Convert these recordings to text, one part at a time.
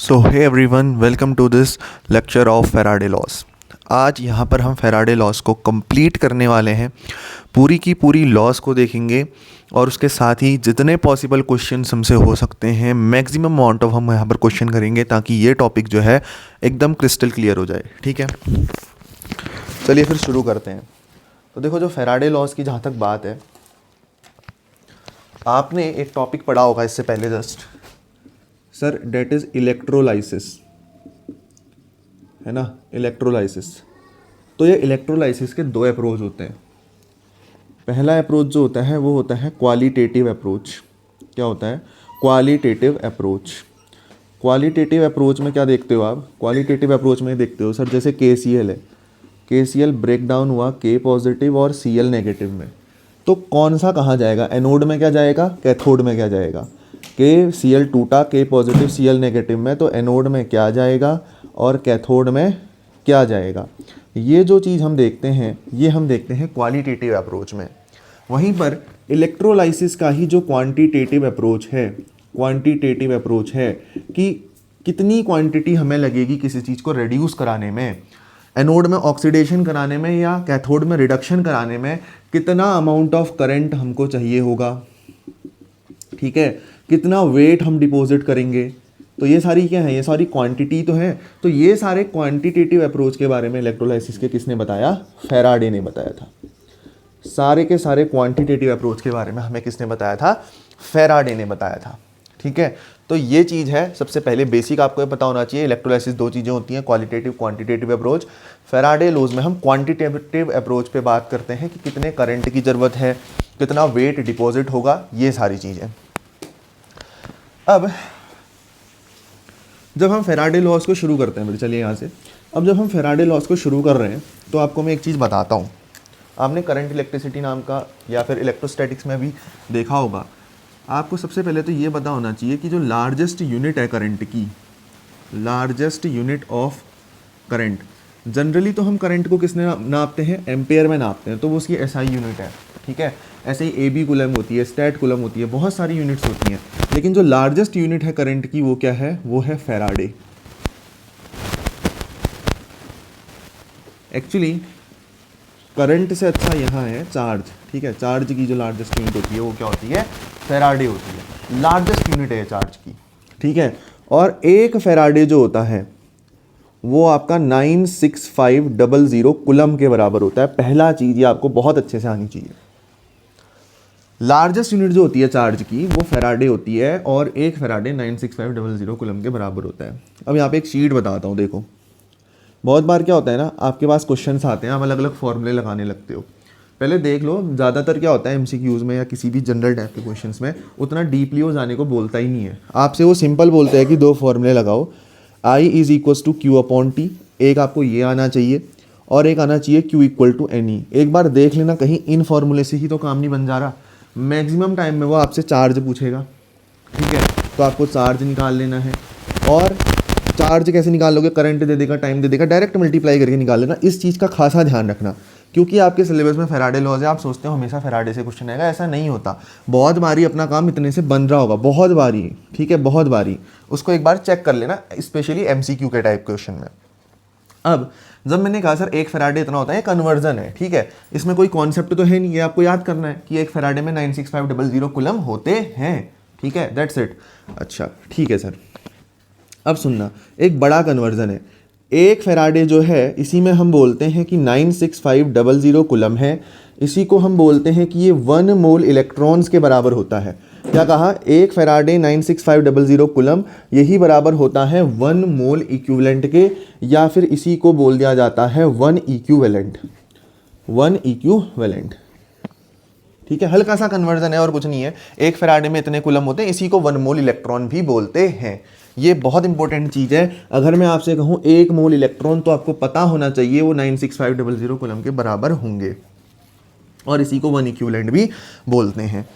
So hey everyone, welcome to this lecture of Faraday laws. आज यहाँ पर हम फैराडे लॉस को कंप्लीट करने वाले हैं। पूरी की पूरी लॉस को देखेंगे और उसके साथ ही जितने पॉसिबल क्वेश्चन हमसे हो सकते हैं मैक्सिमम अमाउंट ऑफ हम यहाँ पर क्वेश्चन करेंगे ताकि ये टॉपिक जो है एकदम क्रिस्टल क्लियर हो जाए। ठीक है, चलिए फिर शुरू करते हैं। तो देखो, जो फैराडे लॉस की जहाँ तक बात है, आपने एक टॉपिक पढ़ा होगा इससे पहले just sir, that is electrolysis, है ना, इलेक्ट्रोलाइसिस। तो ये इलेक्ट्रोलाइसिस के दो अप्रोच होते हैं। पहला अप्रोच जो होता है वो होता है क्वालिटेटिव अप्रोच। क्या होता है? Qualitative approach. क्वालिटेटिव अप्रोच में क्या देखते हो आप? क्वालिटेटिव अप्रोच में देखते हो सर, जैसे KCl है, KCl ब्रेक डाउन हुआ K पॉजिटिव और Cl नेगेटिव में, तो कौन सा कहाँ जाएगा? एनोड में क्या जाएगा, कैथोड में क्या जाएगा? KCl टूटा K पॉजिटिव Cl नेगेटिव में, तो एनोड में क्या जाएगा और कैथोड में क्या जाएगा? ये जो चीज़ हम देखते हैं ये हम देखते हैं क्वालिटेटिव अप्रोच में। वहीं पर इलेक्ट्रोलाइसिस का ही जो क्वांटिटेटिव अप्रोच है कि कितनी क्वांटिटी हमें लगेगी किसी चीज़ को रिड्यूस कराने में, एनोड में ऑक्सीडेशन कराने में या कैथोड में रिडक्शन कराने में कितना अमाउंट ऑफ करंट हमको चाहिए होगा। ठीक है, कितना वेट हम डिपॉजिट करेंगे, तो ये सारी क्या है? ये सारी क्वांटिटी तो है। तो ये सारे क्वांटिटेटिव अप्रोच के बारे में इलेक्ट्रोलाइसिस के किसने बताया? फैराडे ने बताया था। सारे के सारे क्वांटिटेटिव अप्रोच के बारे में हमें किसने बताया था? फैराडे ने बताया था। ठीक है, तो ये चीज़ है, सबसे पहले बेसिक आपको ये पता होना चाहिए। इलेक्ट्रोलाइसिस दो चीज़ें होती हैं, qualitative quantitative approach. Faraday laws में हम क्वांटिटेटिव अप्रोच पे बात करते हैं कि कितने करंट की ज़रूरत है, कितना वेट डिपॉजिट होगा, ये सारी चीज़ें। अब जब हम फैराडे लॉस को शुरू करते हैं, चलिए यहाँ से, अब जब हम फैराडे लॉस को शुरू कर रहे हैं तो आपको मैं एक चीज़ बताता हूँ। आपने करंट इलेक्ट्रिसिटी नाम का या फिर इलेक्ट्रोस्टैटिक्स में भी देखा होगा। आपको सबसे पहले तो ये पता होना चाहिए कि जो लार्जेस्ट यूनिट है करंट की, largest unit of current, generally तो हम करंट को किसने नापते हैं? एम्पेयर में नापते हैं, तो वो उसकी SI यूनिट है। ठीक है, ऐसे ही AB कूलम होती है, स्टैट कूलम होती है, बहुत सारी यूनिट्स होती हैं, लेकिन जो लार्जेस्ट यूनिट है करंट की वो क्या है? वो है फैराडे। एक्चुअली करंट से अच्छा यहाँ है चार्ज। ठीक है, चार्ज की जो लार्जेस्ट यूनिट होती है वो क्या होती है? फैराडे होती है, लार्जेस्ट यूनिट है चार्ज की। ठीक है, और एक फैराडे जो होता है वो आपका 96500 कूलम के बराबर होता है। पहला चीज़ ये आपको बहुत अच्छे से आनी चाहिए। लार्जेस्ट यूनिट जो होती है चार्ज की वो फैराडे होती है और एक फैराडे 96500 कूलम के बराबर होता है। अब यहाँ पे एक शीट बताता हूँ, देखो। बहुत बार क्या होता है ना, आपके पास क्वेश्चंस आते हैं, आप अलग अलग फॉर्मूले लगाने लगते हो। पहले देख लो, ज़्यादातर क्या होता है MCQs में या किसी भी जनरल टाइप के क्वेश्चंस में उतना डीपली वो जाने को बोलता ही नहीं है। आपसे वो सिंपल बोलते हैं कि दो फॉर्मूले लगाओ, I = Q/T। एक आपको ये आना चाहिए और एक आना चाहिए Q = NE। एक बार देख लेना, कहीं इन फॉर्मूले से ही तो काम नहीं बन जा रहा। मैक्सिमम टाइम में वो आपसे चार्ज पूछेगा। ठीक है, तो आपको चार्ज निकाल लेना है। और चार्ज कैसे निकाल लोगे? करंट दे देगा, टाइम दे देगा, डायरेक्ट मल्टीप्लाई करके निकाल लेना। इस चीज़ का खासा ध्यान रखना, क्योंकि आपके सिलेबस में फैराडे लॉज है। आप सोचते हो हमेशा फैराडे से क्वेश्चन आएगा, ऐसा नहीं होता। बहुत बारी अपना काम इतने से बन रहा होगा, बहुत बारी। ठीक है, बहुत बारी। उसको एक बार चेक कर लेना, स्पेशली MCQ के टाइप क्वेश्चन में। अब जब मैंने कहा सर एक फैराडे इतना होता है, कन्वर्जन है। ठीक है, इसमें कोई कॉन्सेप्ट तो है नहीं, ये आपको याद करना है कि एक फैराडे में 96500 कूलम होते हैं। ठीक है, दैट्स इट। अच्छा, ठीक है सर। अब सुनना, एक बड़ा कन्वर्जन है। एक फैराडे जो है इसी में हम बोलते हैं कि 96500 कूलम है। इसी को हम बोलते हैं कि ये 1 मोल इलेक्ट्रॉन्स के बराबर होता है। क्या कहा? एक फैराडे 96500 कूलम, यही बराबर होता है 1 मोल इक्विवेलेंट के, या फिर इसी को बोल दिया जाता है 1 इक्विवेलेंट। 1 इक्विवेलेंट। ठीक है, हल्का सा कन्वर्जन है और कुछ नहीं है। एक फैराडे में इतने कूलम होते हैं, इसी को 1 मोल इलेक्ट्रॉन भी बोलते हैं। ये बहुत इंपॉर्टेंट चीज़ है। अगर मैं आपसे कहूँ 1 मोल इलेक्ट्रॉन, तो आपको पता होना चाहिए वो 96500 कूलम के बराबर होंगे, और इसी को 1 इक्विवेलेंट भी बोलते हैं।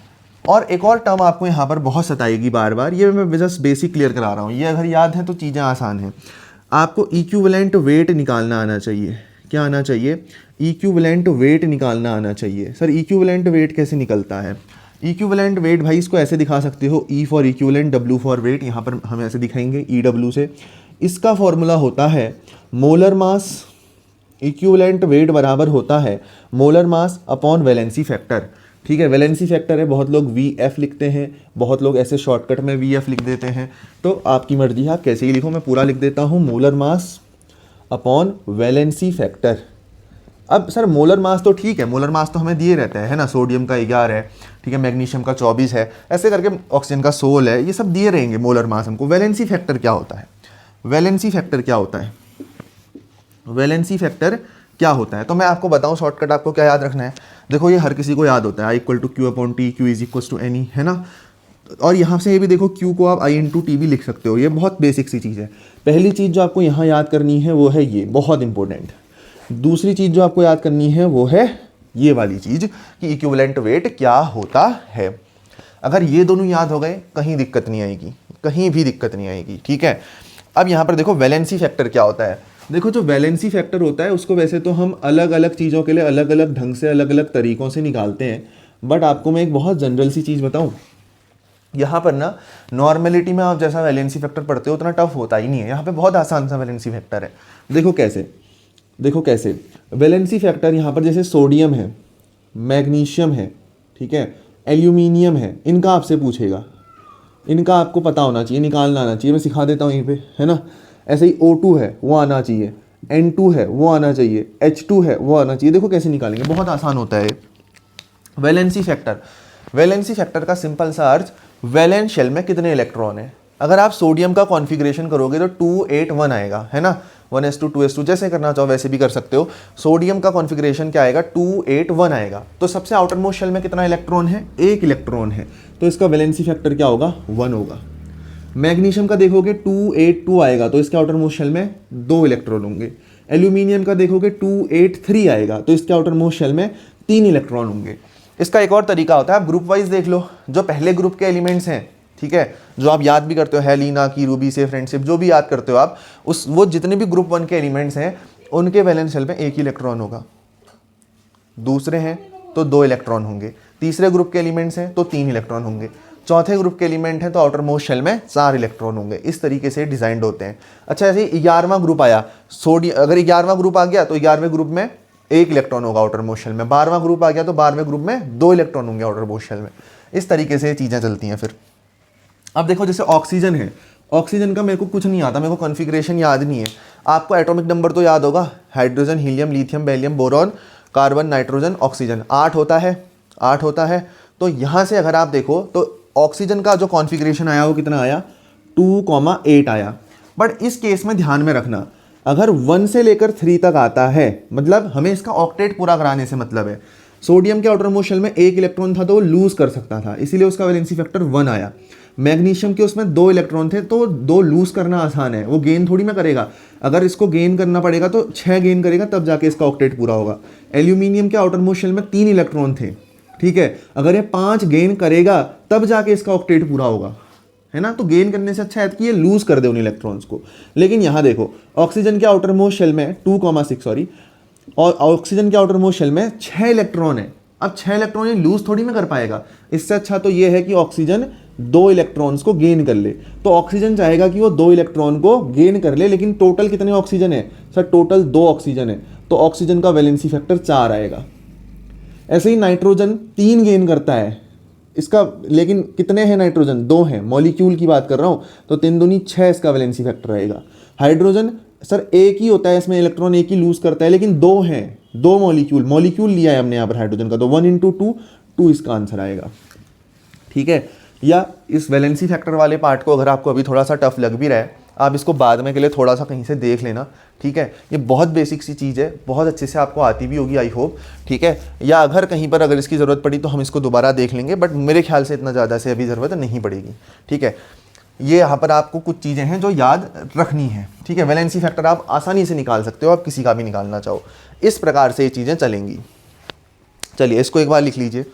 और एक और टर्म आपको यहाँ पर बहुत सताएगी बार बार, ये मैं जस्ट बेसिक क्लियर करा रहा हूँ। ये अगर याद है तो चीज़ें आसान हैं। आपको इक्विवेलेंट वेट निकालना आना चाहिए। क्या आना चाहिए? इक्विवेलेंट वेट निकालना आना चाहिए। सर इक्विवेलेंट वेट कैसे निकलता है? इक्विवेलेंट वेट भाई इसको ऐसे दिखा सकते हो, E for equivalent, W for wait, यहाँ पर हम ऐसे दिखाएंगे ई डब्ल्यू से। इसका फॉर्मूला होता है मोलर मास इक्विवेलेंट वेट बराबर होता है molar mass upon valency factor. ठीक है, वैलेंसी फैक्टर है, बहुत लोग वी एफ लिखते हैं, बहुत लोग ऐसे शॉर्टकट में वी एफ लिख देते हैं, तो आपकी मर्जी है आप कैसे ही लिखो। मैं पूरा लिख देता हूँ, molar mass upon valency factor. अब सर मोलर मास तो ठीक है, मोलर मास तो हमें दिए रहता है ना, सोडियम का 11 है, ठीक है, मैग्नीशियम का 24 है, ऐसे करके ऑक्सीजन का 16 है, ये सब दिए रहेंगे मोलर मास हमको। वैलेंसी फैक्टर क्या होता है? वैलेंसी फैक्टर क्या होता है? वैलेंसी फैक्टर क्या होता है तो मैं आपको बताऊं शॉर्टकट, आपको क्या याद रखना है। देखो ये हर किसी को याद होता है, I equal to Q upon T, Q is equal to any, है ना। और यहाँ से ये भी देखो क्यू को आप आई इंटू टी भी लिख सकते हो, ये बहुत बेसिक सी चीज़ है। पहली चीज़ जो आपको यहाँ याद करनी है वो है ये, बहुत इंपॉर्टेंट। दूसरी चीज़ जो आपको याद करनी है वो है ये वाली चीज़ कि इक्विवेलेंट वेट क्या होता है। अगर ये दोनों याद हो गए कहीं दिक्कत नहीं आएगी, कहीं भी दिक्कत नहीं आएगी, ठीक है। अब यहाँ पर देखो वैलेंसी फैक्टर क्या होता है। देखो जो वैलेंसी फैक्टर होता है उसको वैसे तो हम अलग अलग चीज़ों के लिए अलग अलग ढंग से अलग अलग तरीक़ों से निकालते हैं, बट आपको मैं एक बहुत जनरल सी चीज़ बताऊँ, यहाँ पर ना नॉर्मेलिटी में आप जैसा वैलेंसी फैक्टर पढ़ते हो उतना टफ होता ही नहीं है, यहाँ पे बहुत आसान सा वैलेंसी फैक्टर है। देखो कैसे, देखो कैसे वैलेंसी फैक्टर, यहाँ पर जैसे सोडियम है, मैग्नीशियम है, ठीक है, एल्यूमिनियम है, इनका आपसे पूछेगा, इनका आपको पता होना चाहिए, निकालना आना चाहिए, मैं सिखा देता हूँ यहीं पे, है ना। ऐसे ही O2 है वो आना चाहिए, N2 है वो आना चाहिए, H2 है वो आना चाहिए। देखो कैसे निकालेंगे, बहुत आसान होता है। वैलेंसी फैक्टर, वैलेंसी फैक्टर का सिंपल सा अर्थ वैलेंस शेल में कितने इलेक्ट्रॉन है। अगर आप सोडियम का कॉन्फ़िगरेशन करोगे तो 281 आएगा, है ना, 1s2 2s2 जैसे करना चाहो वैसे भी कर सकते हो। सोडियम का कॉन्फ़िगरेशन क्या आएगा, 281 आएगा। तो सबसे आउटर मोस्ट शेल में कितना इलेक्ट्रॉन है, 1 इलेक्ट्रॉन है, तो इसका वैलेंसी फैक्टर क्या होगा, 1 होगा। मैग्नीशियम का देखोगे 282 आएगा, तो इसके आउटर मोस्ट शेल में 2 इलेक्ट्रॉन होंगे। एल्यूमिनियम का देखोगे 283 आएगा, तो इसके आउटर मोस्ट शेल में 3 इलेक्ट्रॉन होंगे। इसका एक और तरीका होता है, आप ग्रुप वाइज देख लो, जो पहले ग्रुप के एलिमेंट्स हैं, ठीक है, जो आप याद भी करते हो, हेलिना की, रूबी से, फ्रेंडशिप, जो भी याद करते हो आप, उस वो जितने भी ग्रुप 1 के एलिमेंट्स हैं उनके वैलेंस शेल में 1 इलेक्ट्रॉन होगा। दूसरे हैं तो 2 इलेक्ट्रॉन होंगे, तीसरे ग्रुप के एलिमेंट्स हैं तो 3 इलेक्ट्रॉन होंगे, चौथे ग्रुप के एलिमेंट हैं तो आउटर मोस्ट शेल में 4 इलेक्ट्रॉन होंगे। इस तरीके से डिजाइंड होते हैं। अच्छा, ऐसे 11वां ग्रुप आया, सोडियम, अगर 11वां ग्रुप आ गया तो 11वें ग्रुप में 1 इलेक्ट्रॉन होगा आउटर मोस्ट शेल में। 12वां ग्रुप आ गया तो 12वें ग्रुप में 2 इलेक्ट्रॉन होंगे आउटर मोस्ट शेल में। इस तरीके से चीज़ें चलती हैं। फिर अब देखो जैसे ऑक्सीजन है, ऑक्सीजन का मेरे को कुछ नहीं आता, मेरे को कॉन्फ़िगरेशन याद नहीं है। आपको एटॉमिक नंबर तो याद होगा, hydrogen, helium, lithium, beryllium, boron, carbon, nitrogen, oxygen, 8 होता है, 8 होता है। तो यहाँ से अगर आप देखो तो ऑक्सीजन का जो कॉन्फ़िगरेशन आया वो कितना आया, 2,8 आया। बट इस केस में ध्यान में रखना, अगर 1 से लेकर 3 तक आता है, मतलब हमें इसका ऑक्टेट पूरा कराने से मतलब है। सोडियम के आउटर मोस्ट शेल में 1 इलेक्ट्रॉन था तो वो लूज कर सकता था, इसीलिए उसका वैलेंसी फैक्टर 1 आया। मैग्नीशियम के उसमें 2 इलेक्ट्रॉन थे तो 2 लूज करना आसान है, वो गेन थोड़ी ना करेगा। अगर इसको गेन करना पड़ेगा तो 6 गेन करेगा तब जाके इसका ऑक्टेट पूरा होगा। एल्यूमिनियम के आउटर मोस्ट शेल में 3 इलेक्ट्रॉन थे, ठीक है, अगर ये 5 गेन करेगा तब जाके इसका ऑक्टेट पूरा होगा, है ना। तो गेन करने से अच्छा है कि ये लूज कर दे उन इलेक्ट्रॉन्स को। लेकिन यहाँ देखो ऑक्सीजन के आउटर मोस्ट शेल में 2,6 सॉरी, और ऑक्सीजन के आउटर मोस्ट शेल में 6 इलेक्ट्रॉन है। अब 6 इलेक्ट्रॉन ये लूज थोड़ी में कर पाएगा, इससे अच्छा तो ये है कि ऑक्सीजन 2 इलेक्ट्रॉन्स को गेन कर ले। तो ऑक्सीजन चाहेगा कि वो 2 इलेक्ट्रॉन को गेन कर ले, लेकिन टोटल कितने ऑक्सीजन है सर, टोटल 2 ऑक्सीजन है, तो ऑक्सीजन का वैलेंसी फैक्टर 4 आएगा। ऐसे ही नाइट्रोजन 3 गेन करता है इसका, लेकिन कितने हैं नाइट्रोजन, 2 हैं, मॉलिक्यूल की बात कर रहा हूँ, तो 3 दूनी 6 इसका वैलेंसी फैक्टर रहेगा। हाइड्रोजन सर 1 ही होता है, इसमें इलेक्ट्रॉन 1 ही लूज करता है, लेकिन 2 हैं, 2 मॉलिक्यूल लिया है हमने यहाँ पर हाइड्रोजन का, तो 1 × 2 इसका आंसर आएगा, ठीक है। या इस वैलेंसी फैक्टर वाले पार्ट को अगर आपको अभी थोड़ा सा टफ लग भी रहा है, आप इसको बाद में के लिए थोड़ा सा कहीं से देख लेना, ठीक है। ये बहुत बेसिक सी चीज़ है, बहुत अच्छे से आपको आती भी होगी आई होप, ठीक है। या अगर कहीं पर अगर इसकी ज़रूरत पड़ी तो हम इसको दोबारा देख लेंगे, बट मेरे ख्याल से इतना ज़्यादा से अभी ज़रूरत नहीं पड़ेगी, ठीक है। ये यहाँ पर आपको कुछ चीज़ें हैं जो याद रखनी है, ठीक है। वैलेंसी फैक्टर आप आसानी से निकाल सकते हो, आप किसी का भी निकालना चाहो, इस प्रकार से ये चीज़ें चलेंगी। चलिए इसको एक बार लिख लीजिए।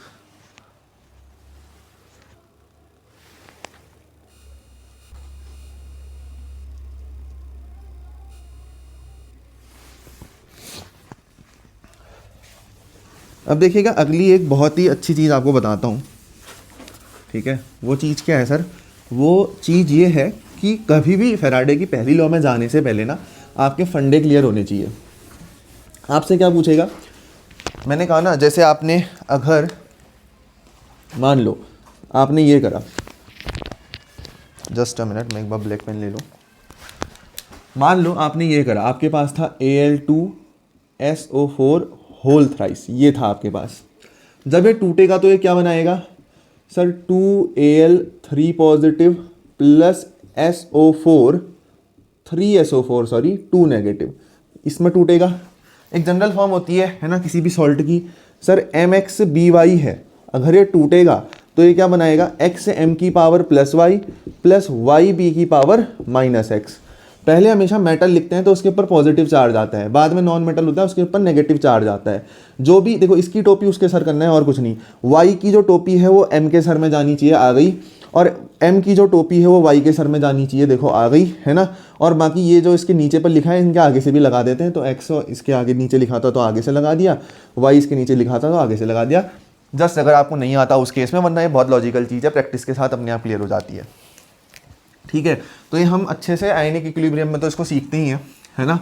अब देखिएगा अगली एक बहुत ही अच्छी चीज़ आपको बताता हूँ, ठीक है, वो चीज़ क्या है सर, वो चीज़ ये है कि कभी भी फैराडे की पहली लॉ में जाने से पहले ना आपके फंडे क्लियर होने चाहिए। आपसे क्या पूछेगा, मैंने कहा ना, जैसे आपने अगर मान लो आपने ये करा, जस्ट अ मिनट, मैं एक बार ब्लैक पेन ले लूँ। मान लो आपने ये करा, आपके पास था Al2SO4 होल थ्राइस, ये था आपके पास। जब ये टूटेगा तो ये क्या बनाएगा sir, 2Al3 positive plus SO4 3SO4 sorry 2 negative, इसमें टूटेगा। एक जनरल फॉर्म होती है ना किसी भी सॉल्ट की, सर MXBY है, अगर ये टूटेगा तो ये क्या बनाएगा, x से m की power plus Y plus Y B की पावर माइनस एक्स। पहले हमेशा मेटल लिखते हैं तो उसके ऊपर पॉजिटिव चार्ज आता है, बाद में नॉन मेटल होता है उसके ऊपर नेगेटिव चार्ज आता है। जो भी देखो, इसकी टोपी उसके सर करना है और कुछ नहीं। y की जो टोपी है वो m के सर में जानी चाहिए, आ गई, और m की जो टोपी है वो y के सर में जानी चाहिए, देखो आ गई, है ना। और बाकी ये जो इसके नीचे पर लिखा है इनके आगे से भी लगा देते हैं, तो x इसके आगे नीचे लिखा था तो आगे से लगा दिया, y इसके नीचे लिखा था तो आगे से लगा दिया। जस्ट अगर आपको नहीं आता उस केस में, वरना ये बहुत लॉजिकल चीज़ है, प्रैक्टिस के साथ अपने आप क्लियर हो जाती है। ठीक है, तो ये हम अच्छे से आयनिक इक्विलिब्रियम में तो इसको सीखते ही हैं, है ना।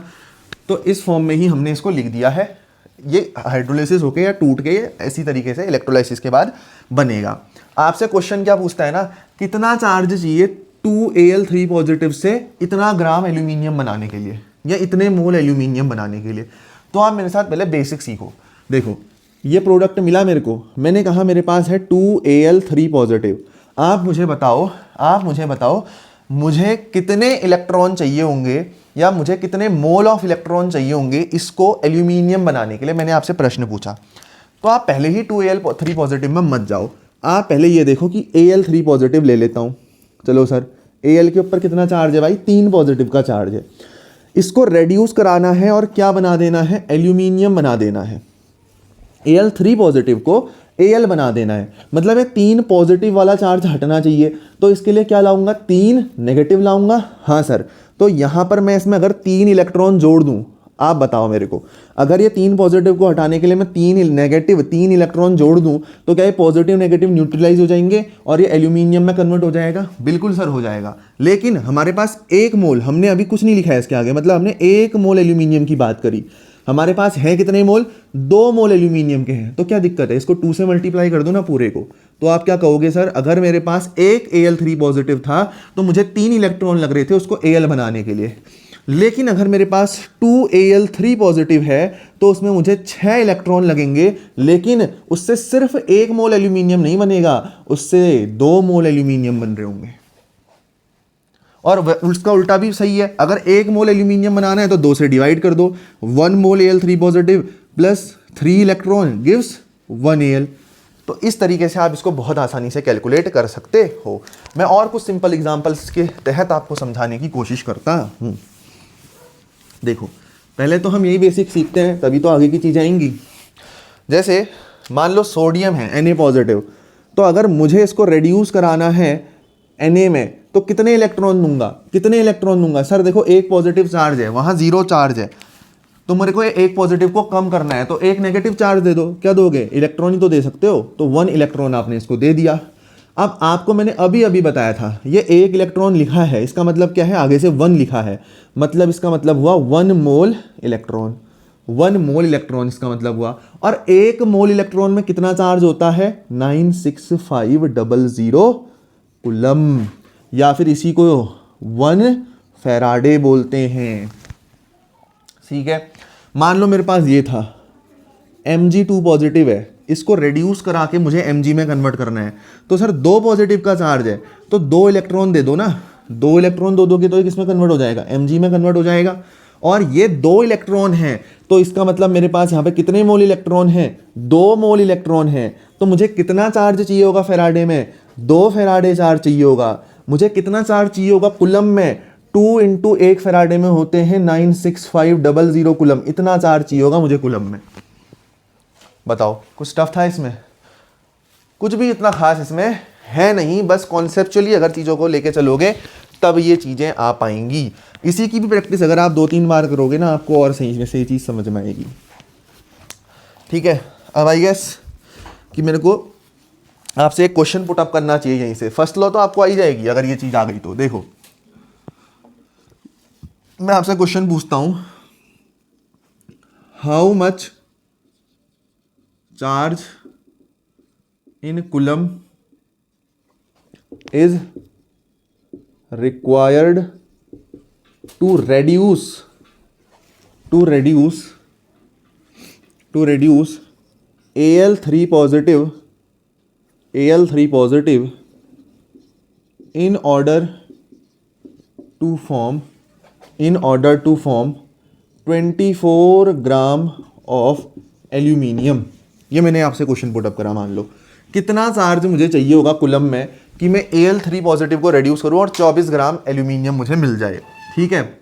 तो इस फॉर्म में ही हमने इसको लिख दिया है। ये हाइड्रोलिसिस होके या टूट के ऐसी तरीके से इलेक्ट्रोलाइसिस के बाद बनेगा। आपसे क्वेश्चन क्या पूछता है ना, कितना चार्ज चाहिए 2Al3 पॉजिटिव से इतना ग्राम एल्यूमिनियम बनाने के लिए, या इतने मोल एल्यूमिनियम बनाने के लिए। तो आप मेरे साथ पहले बेसिक सीखो। देखो ये प्रोडक्ट मिला मेरे को, मैंने कहा मेरे पास है 2Al3 पॉजिटिव। आप मुझे बताओ मुझे कितने इलेक्ट्रॉन चाहिए होंगे, या मुझे कितने मोल ऑफ इलेक्ट्रॉन चाहिए होंगे इसको एल्यूमिनियम बनाने के लिए। मैंने आपसे प्रश्न पूछा, तो आप पहले ही 2Al3 पॉजिटिव में मत जाओ। आप पहले ये देखो कि Al3 पॉजिटिव ले लेता हूँ। चलो सर, Al के ऊपर कितना चार्ज है भाई, 3 पॉजिटिव का चार्ज है। इसको रेड्यूस कराना है और क्या बना देना है, एल्यूमिनियम बना देना है। Al3 पॉजिटिव को Al बना देना है, मतलब ये 3 पॉजिटिव वाला चार्ज हटना चाहिए। तो इसके लिए क्या लाऊंगा, 3 नेगेटिव लाऊंगा। हाँ सर, तो यहाँ पर मैं इसमें अगर 3 इलेक्ट्रॉन जोड़ दूँ, आप बताओ मेरे को, अगर ये 3 पॉजिटिव को हटाने के लिए मैं 3 इलेक्ट्रॉन जोड़ दूँ तो क्या ये पॉजिटिव नेगेटिव न्यूट्रलाइज हो जाएंगे और ये एल्यूमिनियम में कन्वर्ट हो जाएगा? बिल्कुल सर हो जाएगा। लेकिन हमारे पास 1 मोल, हमने अभी कुछ नहीं लिखा है इसके आगे, मतलब हमने 1 मोल एल्यूमिनियम की बात करी। हमारे पास है कितने मोल, 2 मोल एल्यूमिनियम के हैं। तो क्या दिक्कत है, इसको 2 से मल्टीप्लाई कर दो ना पूरे को। तो आप क्या कहोगे, सर अगर मेरे पास एक Al3 पॉजिटिव था तो मुझे 3 इलेक्ट्रॉन लग रहे थे उसको Al बनाने के लिए, लेकिन अगर मेरे पास 2Al3 पॉजिटिव है तो उसमें मुझे 6 इलेक्ट्रॉन लगेंगे, लेकिन उससे सिर्फ 1 मोल एल्यूमिनियम नहीं बनेगा, उससे 2 मोल एल्यूमिनियम बन रहे होंगे। और उसका उल्टा भी सही है, अगर 1 मोल एल्यूमिनियम बनाना है तो 2 से डिवाइड कर दो। 1 मोल Al3 positive plus 3 electron gives 1 Al। तो इस तरीके से आप इसको बहुत आसानी से कैलकुलेट कर सकते हो। मैं और कुछ सिंपल एग्जांपल्स के तहत आपको समझाने की कोशिश करता हूँ। देखो पहले तो हम यही बेसिक सीखते हैं, तभी तो आगे की चीज़ें आएंगी। जैसे मान लो सोडियम है Na पॉजिटिव, तो अगर मुझे इसको रेड्यूस कराना है Na में तो कितने इलेक्ट्रॉन दूंगा, सर देखो 1 पॉजिटिव चार्ज है, वहाँ 0 चार्ज है, तो मेरे को 1 पॉजिटिव को कम करना है तो 1 नेगेटिव चार्ज दे दो। क्या दोगे, इलेक्ट्रॉन ही तो दे सकते हो, तो 1 इलेक्ट्रॉन आपने इसको दे दिया। अब आपको मैंने अभी बताया था ये 1 इलेक्ट्रॉन लिखा है, इसका मतलब क्या है, आगे से 1 लिखा है, मतलब इसका मतलब हुआ 1 मोल इलेक्ट्रॉन। 1 मोल इलेक्ट्रॉन इसका मतलब हुआ। और 1 मोल इलेक्ट्रॉन में कितना चार्ज होता है, 96500 कूलम, या फिर इसी को 1 फैराडे बोलते हैं। ठीक है, मान लो मेरे पास ये था Mg2 पॉजिटिव है, इसको रेड्यूस करा के मुझे Mg में कन्वर्ट करना है। तो सर 2 पॉजिटिव का चार्ज है तो 2 इलेक्ट्रॉन दे दो ना, 2 इलेक्ट्रॉन दो दोगे तो ये किसमें कन्वर्ट हो जाएगा, Mg में कन्वर्ट हो जाएगा। और ये 2 इलेक्ट्रॉन हैं, तो इसका मतलब मेरे पास यहाँ पे कितने मोल इलेक्ट्रॉन हैं, 2 मोल इलेक्ट्रॉन हैं। तो मुझे कितना चार्ज चाहिए होगा फैराडे में, 2 फैराडे चार्ज चाहिए होगा। मुझे कितना चार्ज चाहिए होगा कूलम में, 2 × 1 फैराडे में होते हैं 96500 कूलम, इतना चार्ज चाहिए होगा मुझे कूलम में। बताओ कुछ टफ था इसमें, कुछ भी इतना खास इसमें है नहीं, बस कॉन्सेप्चुअली अगर चीज़ों को लेके चलोगे तब ये चीज़ें आ पाएंगी। इसी की भी प्रैक्टिस अगर आप 2-3 बार करोगे ना, आपको और सही में से ये चीज़ समझ में आएगी। ठीक है, अब आई गेस कि मेरे को आपसे एक क्वेश्चन पुट अप करना चाहिए यहीं से, फर्स्ट लॉ तो आपको आ ही जाएगी अगर ये चीज आ गई तो। देखो मैं आपसे क्वेश्चन पूछता हूं, how much charge in coulomb is required to reduce Al3 positive in order to form 24 gram of aluminium. ये मैंने आपसे क्वेश्चन पुट अप करा, मान लो कितना चार्ज मुझे चाहिए होगा कुलम में कि मैं Al3 पॉजिटिव को रेड्यूस करूं और 24 ग्राम एल्यूमिनियम मुझे मिल जाए। ठीक है,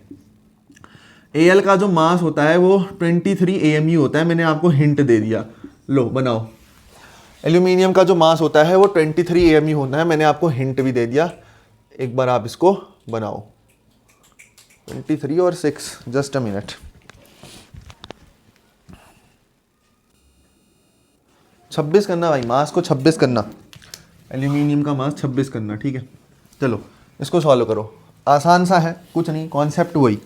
Al का जो मास होता है वो 23 AMU होता है, मैंने आपको हिंट दे दिया, लो बनाओ। एल्यूमिनियम का जो मास होता है वो 23 AMU होता है, मैंने आपको हिंट भी दे दिया, एक बार आप इसको बनाओ। 23 और 6, जस्ट अ मिनट। 26 करना भाई, मास को 26 करना, एल्यूमिनियम का मास 26 करना। ठीक है, चलो इसको सॉल्व करो, आसान सा है, कुछ नहीं, कॉन्सेप्ट वही।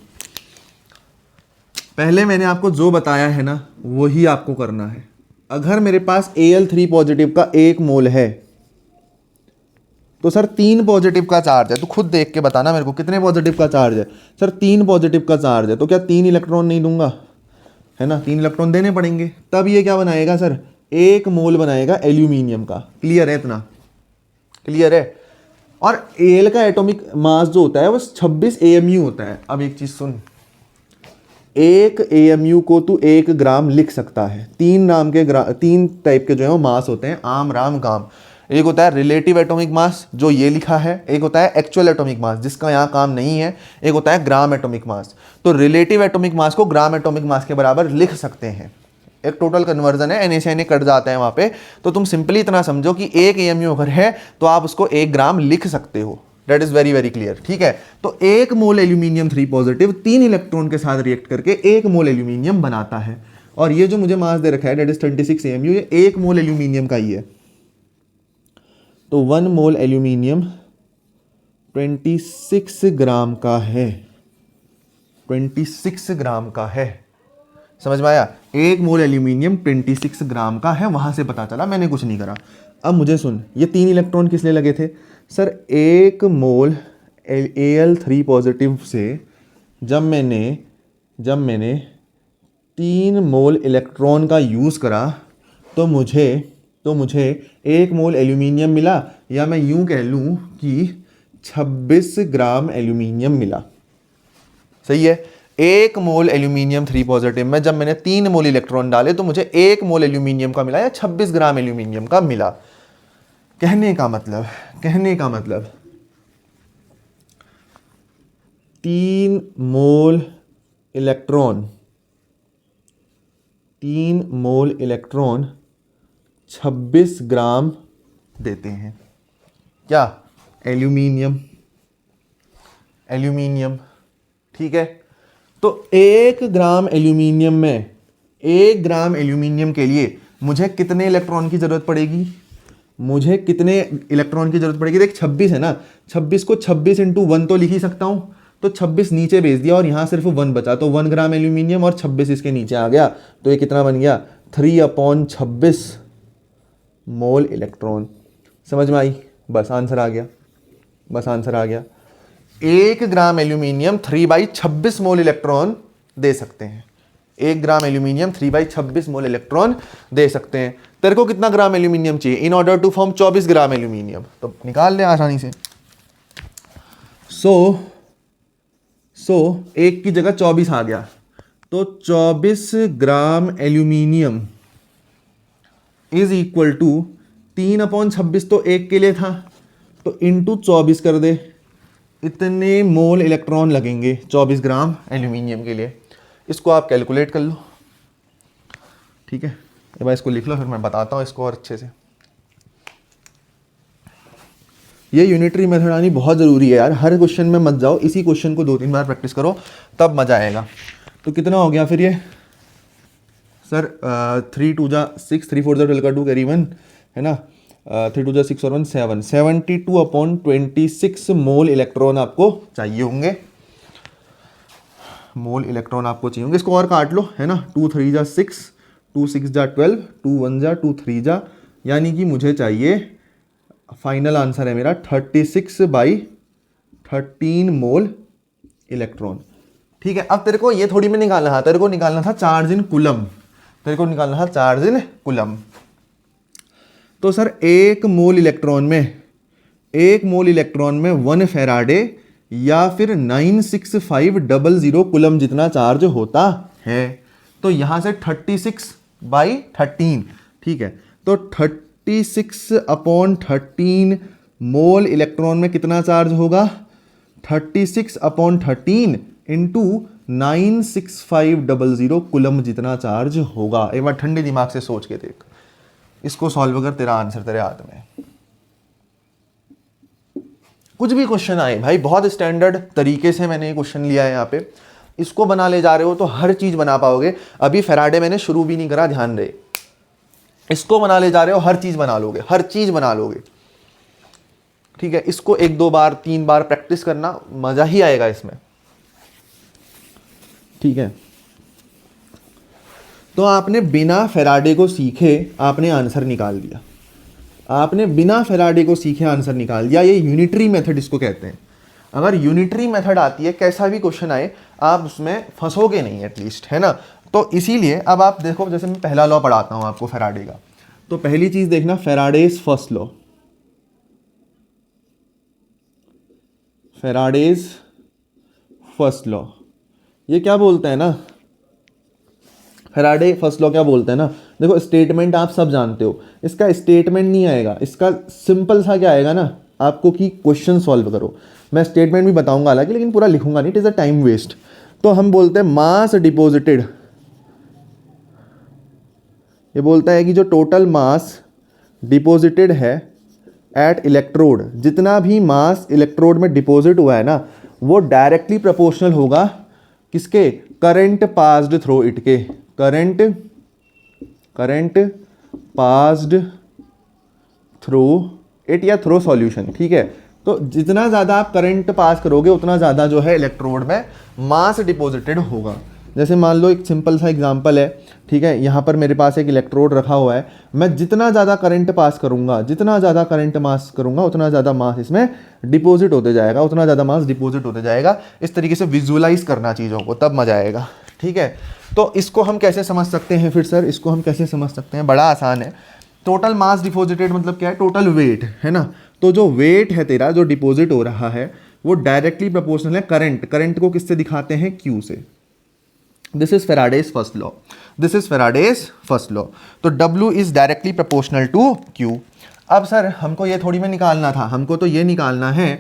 पहले मैंने आपको जो बताया है ना वही आपको करना है। अगर मेरे पास Al3 पॉजिटिव का 1 मोल है तो सर 3 पॉजिटिव का चार्ज है, तो खुद देख के बताना मेरे को कितने पॉजिटिव का चार्ज है। सर 3 पॉजिटिव का चार्ज है तो क्या 3 इलेक्ट्रॉन नहीं दूंगा, है ना, 3 इलेक्ट्रॉन देने पड़ेंगे, तब ये क्या बनाएगा सर, 1 मोल बनाएगा एल्यूमिनियम का। क्लियर है, इतना क्लियर है। और Al का एटॉमिक मास जो होता है वो 26 AMU होता है। अब एक चीज सुन, 1 AMU को तू 1 ग्राम लिख सकता है। 3 टाइप के जो है वो मास होते हैं, आम, राम, गाम। एक होता है रिलेटिव एटॉमिक मास जो ये लिखा है, एक होता है एक्चुअल एटॉमिक मास जिसका यहाँ काम नहीं है, एक होता है ग्राम एटॉमिक मास। तो रिलेटिव एटॉमिक मास को ग्राम एटॉमिक मास के बराबर लिख सकते हैं। एक टोटल कन्वर्जन है, Na से Na कट जाता है वहाँ पे। तो तुम सिंपली इतना समझो कि 1 AMU अगर है तो आप उसको 1 ग्राम लिख सकते हो। That is very very clear. ठीक है, तो 1 मोल एल्यूमिनियम 3 पॉजिटिव 3 इलेक्ट्रॉन के साथ रिएक्ट करके 1 मोल एल्यूमिनियम बनाता है। और ये जो मुझे मास दे रखा है दैट इज 26 AMU, ये 1 मोल एल्यूमिनियम का ही है। तो 1 मोल एल्यूमिनियम 26 ग्राम का है, 26 ग्राम का है। समझ में आया, 1 मोल एल्यूमिनियम 26 ग्राम का है, वहां से पता चला, मैंने कुछ नहीं करा। अब मुझे सुन, ये 3 इलेक्ट्रॉन किस लिए लगे थे सर, 1 मोल Al3 पॉजिटिव से जब मैंने 3 मोल इलेक्ट्रॉन का यूज़ करा तो मुझे 1 मोल एल्यूमिनियम मिला, या मैं यूं कह लूं कि 26 ग्राम एल्यूमिनियम मिला। सही है, 1 मोल एल्यूमिनियम 3 पॉजिटिव में जब मैंने 3 मोल इलेक्ट्रॉन डाले तो मुझे 1 मोल एल्यूमिनियम का मिला या 26 ग्राम एल्यूमिनियम का मिला। कहने का मतलब 3 मोल इलेक्ट्रॉन 26 ग्राम देते हैं क्या, एल्यूमिनियम। ठीक है, तो 1 ग्राम एल्यूमिनियम के लिए मुझे कितने इलेक्ट्रॉन की जरूरत पड़ेगी, देख 26 है ना, 26 को 26 इंटू 1 तो लिख ही सकता हूं, तो 26 नीचे भेज दिया और यहां सिर्फ 1 बचा, तो 1 ग्राम एल्यूमिनियम और 26 इसके नीचे आ गया, तो ये कितना बन गया, 3/26 मोल इलेक्ट्रॉन। समझ में आई, बस आंसर आ गया। 1 ग्राम एल्यूमिनियम 3/26 मोल इलेक्ट्रॉन दे सकते हैं। 1 ग्राम एल्यूमिनियम 3/26 मोल इलेक्ट्रॉन दे सकते हैं। तेरे को कितना ग्राम एल्यूमिनियम चाहिए in order to form 24 gram aluminium, तो निकाल ले आसानी से। सो 1 की जगह 24 आ गया, तो 24 gram aluminium is equal to 3/26 तो 1 के लिए था, तो इंटू 24 कर दे, इतने मोल इलेक्ट्रॉन लगेंगे 24 ग्राम एल्यूमिनियम के लिए। इसको आप कैलकुलेट कर लो। ठीक है, एक बार इसको लिख लो, फिर मैं बताता हूँ इसको और अच्छे से। ये यूनिटरी मेथड आनी बहुत ज़रूरी है यार, हर क्वेश्चन में मत जाओ, इसी क्वेश्चन को 2-3 बार प्रैक्टिस करो तब मज़ा आएगा। तो कितना हो गया फिर ये सर, 3 2 जा 6, 3 4 जा 12 का 2 कैरी 1 है ना, 3 2 6 और 1 7, 72/26 मोल इलेक्ट्रॉन आपको चाहिए होंगे, मोल इलेक्ट्रॉन आपको चाहिए होंगे। इसको और काट लो, है ना, 2 3 जा 6, 2 6 जा 12, 2 1 जा 2 3 जा, यानी कि मुझे चाहिए, फाइनल आंसर है मेरा 36/13 मोल इलेक्ट्रॉन। ठीक है, अब तेरे को ये थोड़ी में निकालना था, तेरे को निकालना था चार्ज इन कूलम, तेरे को निकालना था चार्ज इन कूलम। तो सर एक मोल इलेक्ट्रॉन में 1 फैराडे या फिर 96500 कूलम जितना चार्ज होता है। तो यहां से 36/13, ठीक है, तो 36/13 मोल इलेक्ट्रॉन में कितना चार्ज होगा, 36/13 इंटू 96500 कूलम जितना चार्ज होगा। एक बार ठंडे दिमाग से सोच के देख, इसको सॉल्व कर, तेरा आंसर तेरे हाथ में। कुछ भी क्वेश्चन आए भाई, बहुत स्टैंडर्ड तरीके से मैंने ये क्वेश्चन लिया है यहाँ पे, इसको बना ले जा रहे हो तो हर चीज बना पाओगे। अभी फैराडे मैंने शुरू भी नहीं करा, ध्यान रहे, इसको बना ले जा रहे हो, हर चीज बना लोगे, हर चीज बना लोगे। ठीक है, इसको 1 2 बार 3 बार प्रैक्टिस करना, मजा ही आएगा इसमें। ठीक है, तो आपने बिना फैराडे को सीखे आपने आंसर निकाल दिया, आपने बिना फैराडे को सीखे आंसर निकाल दिया। ये यूनिटरी मेथड इसको कहते हैं। अगर यूनिटरी मेथड आती है, कैसा भी क्वेश्चन आए आप उसमें फंसोगे नहीं एटलीस्ट, है ना। तो इसीलिए अब आप देखो, जैसे मैं पहला लॉ पढ़ाता हूं आपको फैराडे का, तो पहली चीज देखना, Faraday's first law, Faraday's first law, ये क्या बोलता है ना, फैराडे फर्स्ट लॉ क्या बोलता है ना, देखो स्टेटमेंट आप सब जानते हो, इसका स्टेटमेंट नहीं आएगा, इसका सिंपल सा क्या आएगा ना आपको कि क्वेश्चन सॉल्व करो। मैं स्टेटमेंट भी बताऊंगा हालांकि, लेकिन पूरा लिखूंगा नहीं, it is a time waste. तो हम बोलते हैं मास डिपॉजिटेड, ये बोलता है कि जो टोटल मास डिपॉजिटेड है एट इलेक्ट्रोड, जितना भी मास इलेक्ट्रोड में डिपॉजिट हुआ है ना, वो डायरेक्टली प्रोपोर्शनल होगा किसके, करंट पास्ड थ्रू इट के, करंट पास्ड थ्रू इट या थ्रू सॉल्यूशन। ठीक है, तो जितना ज़्यादा आप करंट पास करोगे उतना ज़्यादा जो है इलेक्ट्रोड में मास डिपॉजिटेड होगा। जैसे मान लो एक सिंपल सा एग्जांपल है, ठीक है, यहाँ पर मेरे पास एक इलेक्ट्रोड रखा हुआ है, मैं जितना ज़्यादा करंट पास करूँगा, जितना ज़्यादा करंट पास करूँगा उतना ज़्यादा मास इसमें डिपॉजिट होते जाएगा, उतना ज़्यादा मास डिपॉजिट होते जाएगा। इस तरीके से विजुअलाइज करना चीज़ों को, तब मजा आएगा। ठीक है, तो इसको हम कैसे समझ सकते हैं फिर सर, इसको हम कैसे समझ सकते हैं, बड़ा आसान है। टोटल मास डिपॉजिटेड मतलब क्या है, टोटल वेट, है ना। तो जो वेट है तेरा जो डिपॉजिट हो रहा है वो डायरेक्टली प्रोपोर्शनल है करंट, करंट को किससे दिखाते हैं, क्यू से। This is Faraday's first law, this is Faraday's first law. तो W is directly proportional to Q। अब सर हमको ये थोड़ी में निकालना था, हमको तो ये निकालना है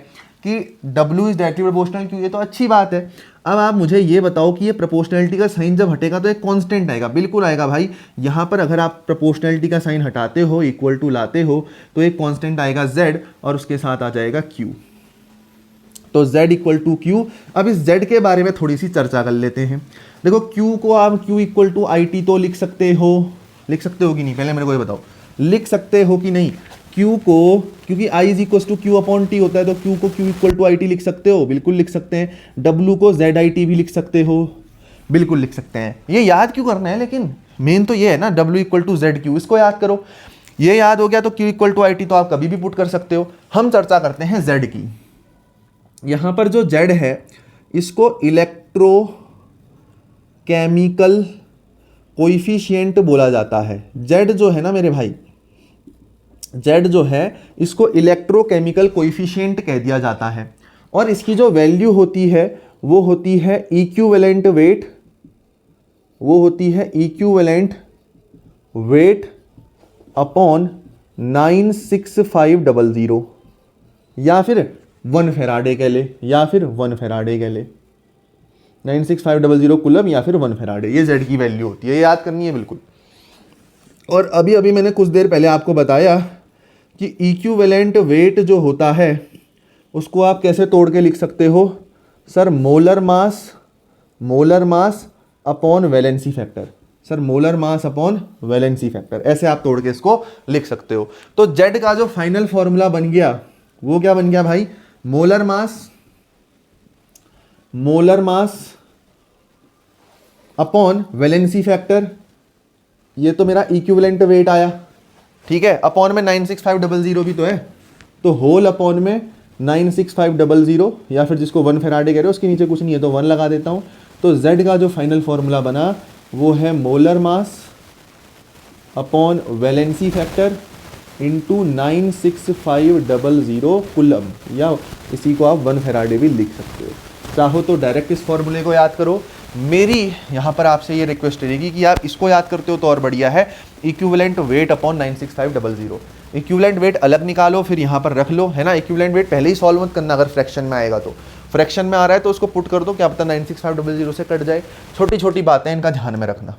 कि W is directly proportional Q, ये तो अच्छी बात है। अब आप मुझे ये बताओ कि ये प्रोपोर्शनैलिटी का साइन जब हटेगा तो एक कांस्टेंट आएगा, बिल्कुल आएगा भाई। यहाँ पर अगर आप प्रोपोर्शनैलिटी का साइन हटाते हो, इक्वल टू लाते हो, तो एक कांस्टेंट आएगा Z और उसके साथ आ जाएगा Q। तो Z इक्वल टू Q। अब इस Z के बारे में थोड़ी सी चर्चा कर लेते हैं। देखो Q को आप Q इक्वल टू IT तो लिख सकते हो कि नहीं, पहले मेरे को ये बताओ, लिख सकते हो कि नहीं Q को, क्योंकि I is equal to Q upon T होता है, तो Q को Q इक्वल टू IT लिख सकते हो, बिल्कुल लिख सकते हैं। W को ZIT भी लिख सकते हो, बिल्कुल लिख सकते हैं। ये याद क्यों करना है, लेकिन मेन तो ये है ना, W इक्वल टू ZQ, इसको याद करो। ये याद हो गया तो Q इक्वल टू IT तो आप कभी भी पुट कर सकते हो। हम चर्चा करते हैं Z की। यहाँ पर जो Z है इसको इलेक्ट्रोकेमिकल कोएफिशिएंट बोला जाता है। Z जो है ना मेरे भाई, Z जो है इसको इलेक्ट्रोकेमिकल कोएफिशिएंट कह दिया जाता है, और इसकी जो वैल्यू होती है वो होती है इक्विवेलेंट वेट, वो होती है इक्विवेलेंट वेट अपॉन 96500, या फिर 1 फेराडे कह ले, या फिर 1 फेराडे कह ले, 96500 कूलम या फिर 1 फेराडे, ये Z की वैल्यू होती है, ये याद करनी है बिल्कुल। और अभी अभी मैंने कुछ देर पहले आपको बताया कि इक्विवेलेंट वेट जो होता है उसको आप कैसे तोड़ के लिख सकते हो sir, molar mass upon valency factor. Sir molar mass upon valency factor, ऐसे आप तोड़ के इसको लिख सकते हो। तो जेड का जो फाइनल फॉर्मूला बन गया वो क्या बन गया भाई, molar mass upon valency factor, ये तो मेरा इक्विवेलेंट वेट आया, ठीक है, अपॉन में 96500 भी तो है, तो होल अपॉन में 96500, या फिर जिसको 1 फैराडे कह रहे हो उसके नीचे कुछ नहीं है तो 1 लगा देता हूं। तो Z का जो फाइनल फॉर्मूला बना वो है molar mass upon valency factor into 96500 coulomb, या इसी को आप 1 फैराडे भी लिख सकते हो। चाहो तो डायरेक्ट इस फॉर्मूले को याद करो, मेरी यहाँ पर आपसे ये रिक्वेस्ट रहेगी कि आप इसको याद करते हो तो और बढ़िया है, equivalent weight upon 96500, equivalent weight अलग निकालो फिर यहाँ पर रख लो, है ना। इक्विवेलेंट वेट पहले ही सॉल्व मत करना, अगर फ्रैक्शन में आएगा तो, फ्रैक्शन में आ रहा है तो उसको पुट कर दो, क्या पता 96500 से कट जाए। छोटी छोटी बातें इनका ध्यान में रखना।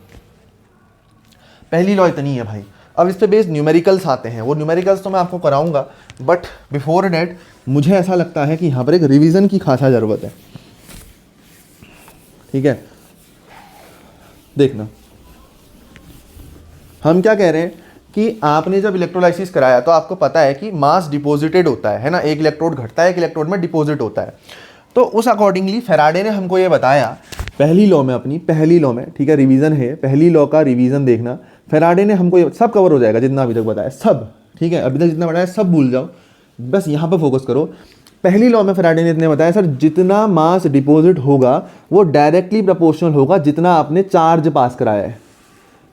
पहली लॉ इतनी है भाई। अब इस पे बेस्ड न्यूमेरिकल्स आते हैं, वो न्यूमेरिकल्स तो मैं आपको कराऊंगा, बट बिफोर डेट मुझे ऐसा लगता है कि यहाँ पर एक रिवीजन की खासा ज़रूरत है, ठीक है। देखना, हम क्या कह रहे हैं कि आपने जब इलेक्ट्रोलाइसिस कराया तो आपको पता है कि मास डिपॉजिटेड होता है ना, एक इलेक्ट्रोड घटता है, एक इलेक्ट्रोड में डिपॉजिट होता है। तो उस अकॉर्डिंगली फैराडे ने हमको ये बताया पहली लॉ में, अपनी पहली लॉ में, ठीक है, रिवीजन है, पहली लॉ का रिवीजन देखना। फैराडे ने हमको ये सब कवर हो जाएगा जितना अभी तक बताया सब, ठीक है, अभी तक जितना बताया सब भूल जाओ, बस यहाँ पर फोकस करो। पहली लॉ में फैराडे ने इतने बताया सर, जितना मास डिपॉजिट होगा वो डायरेक्टली प्रोपोर्शनल होगा जितना आपने चार्ज पास कराया है,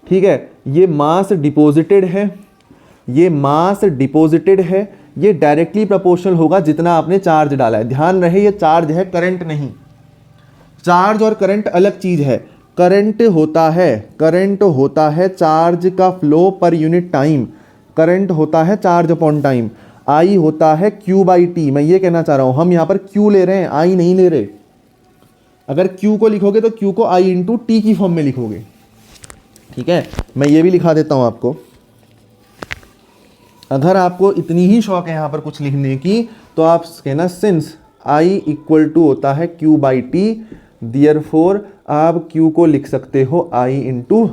ठीक है। ये मास डिपॉजिटेड है, ये मास डिपॉजिटेड है, ये डायरेक्टली प्रोपोर्शनल होगा जितना आपने चार्ज डाला है। ध्यान रहे ये चार्ज है, करंट नहीं। चार्ज और करंट अलग चीज है। करंट होता है चार्ज का flow per unit time, current होता है चार्ज अपॉन टाइम। आई होता है Q बाई टी। मैं ये कहना चाह रहा हूं, हम यहां पर Q ले रहे हैं, आई नहीं ले रहे। अगर Q को लिखोगे तो Q को I इंटू टी की फॉर्म में लिखोगे, ठीक है। मैं ये भी लिखा देता हूं आपको, अगर आपको इतनी ही शौक है यहाँ पर कुछ लिखने की तो आप कहना सिंस I इक्वल टू होता है Q बाई टी, देयरफॉर आप Q को लिख सकते हो I इंटू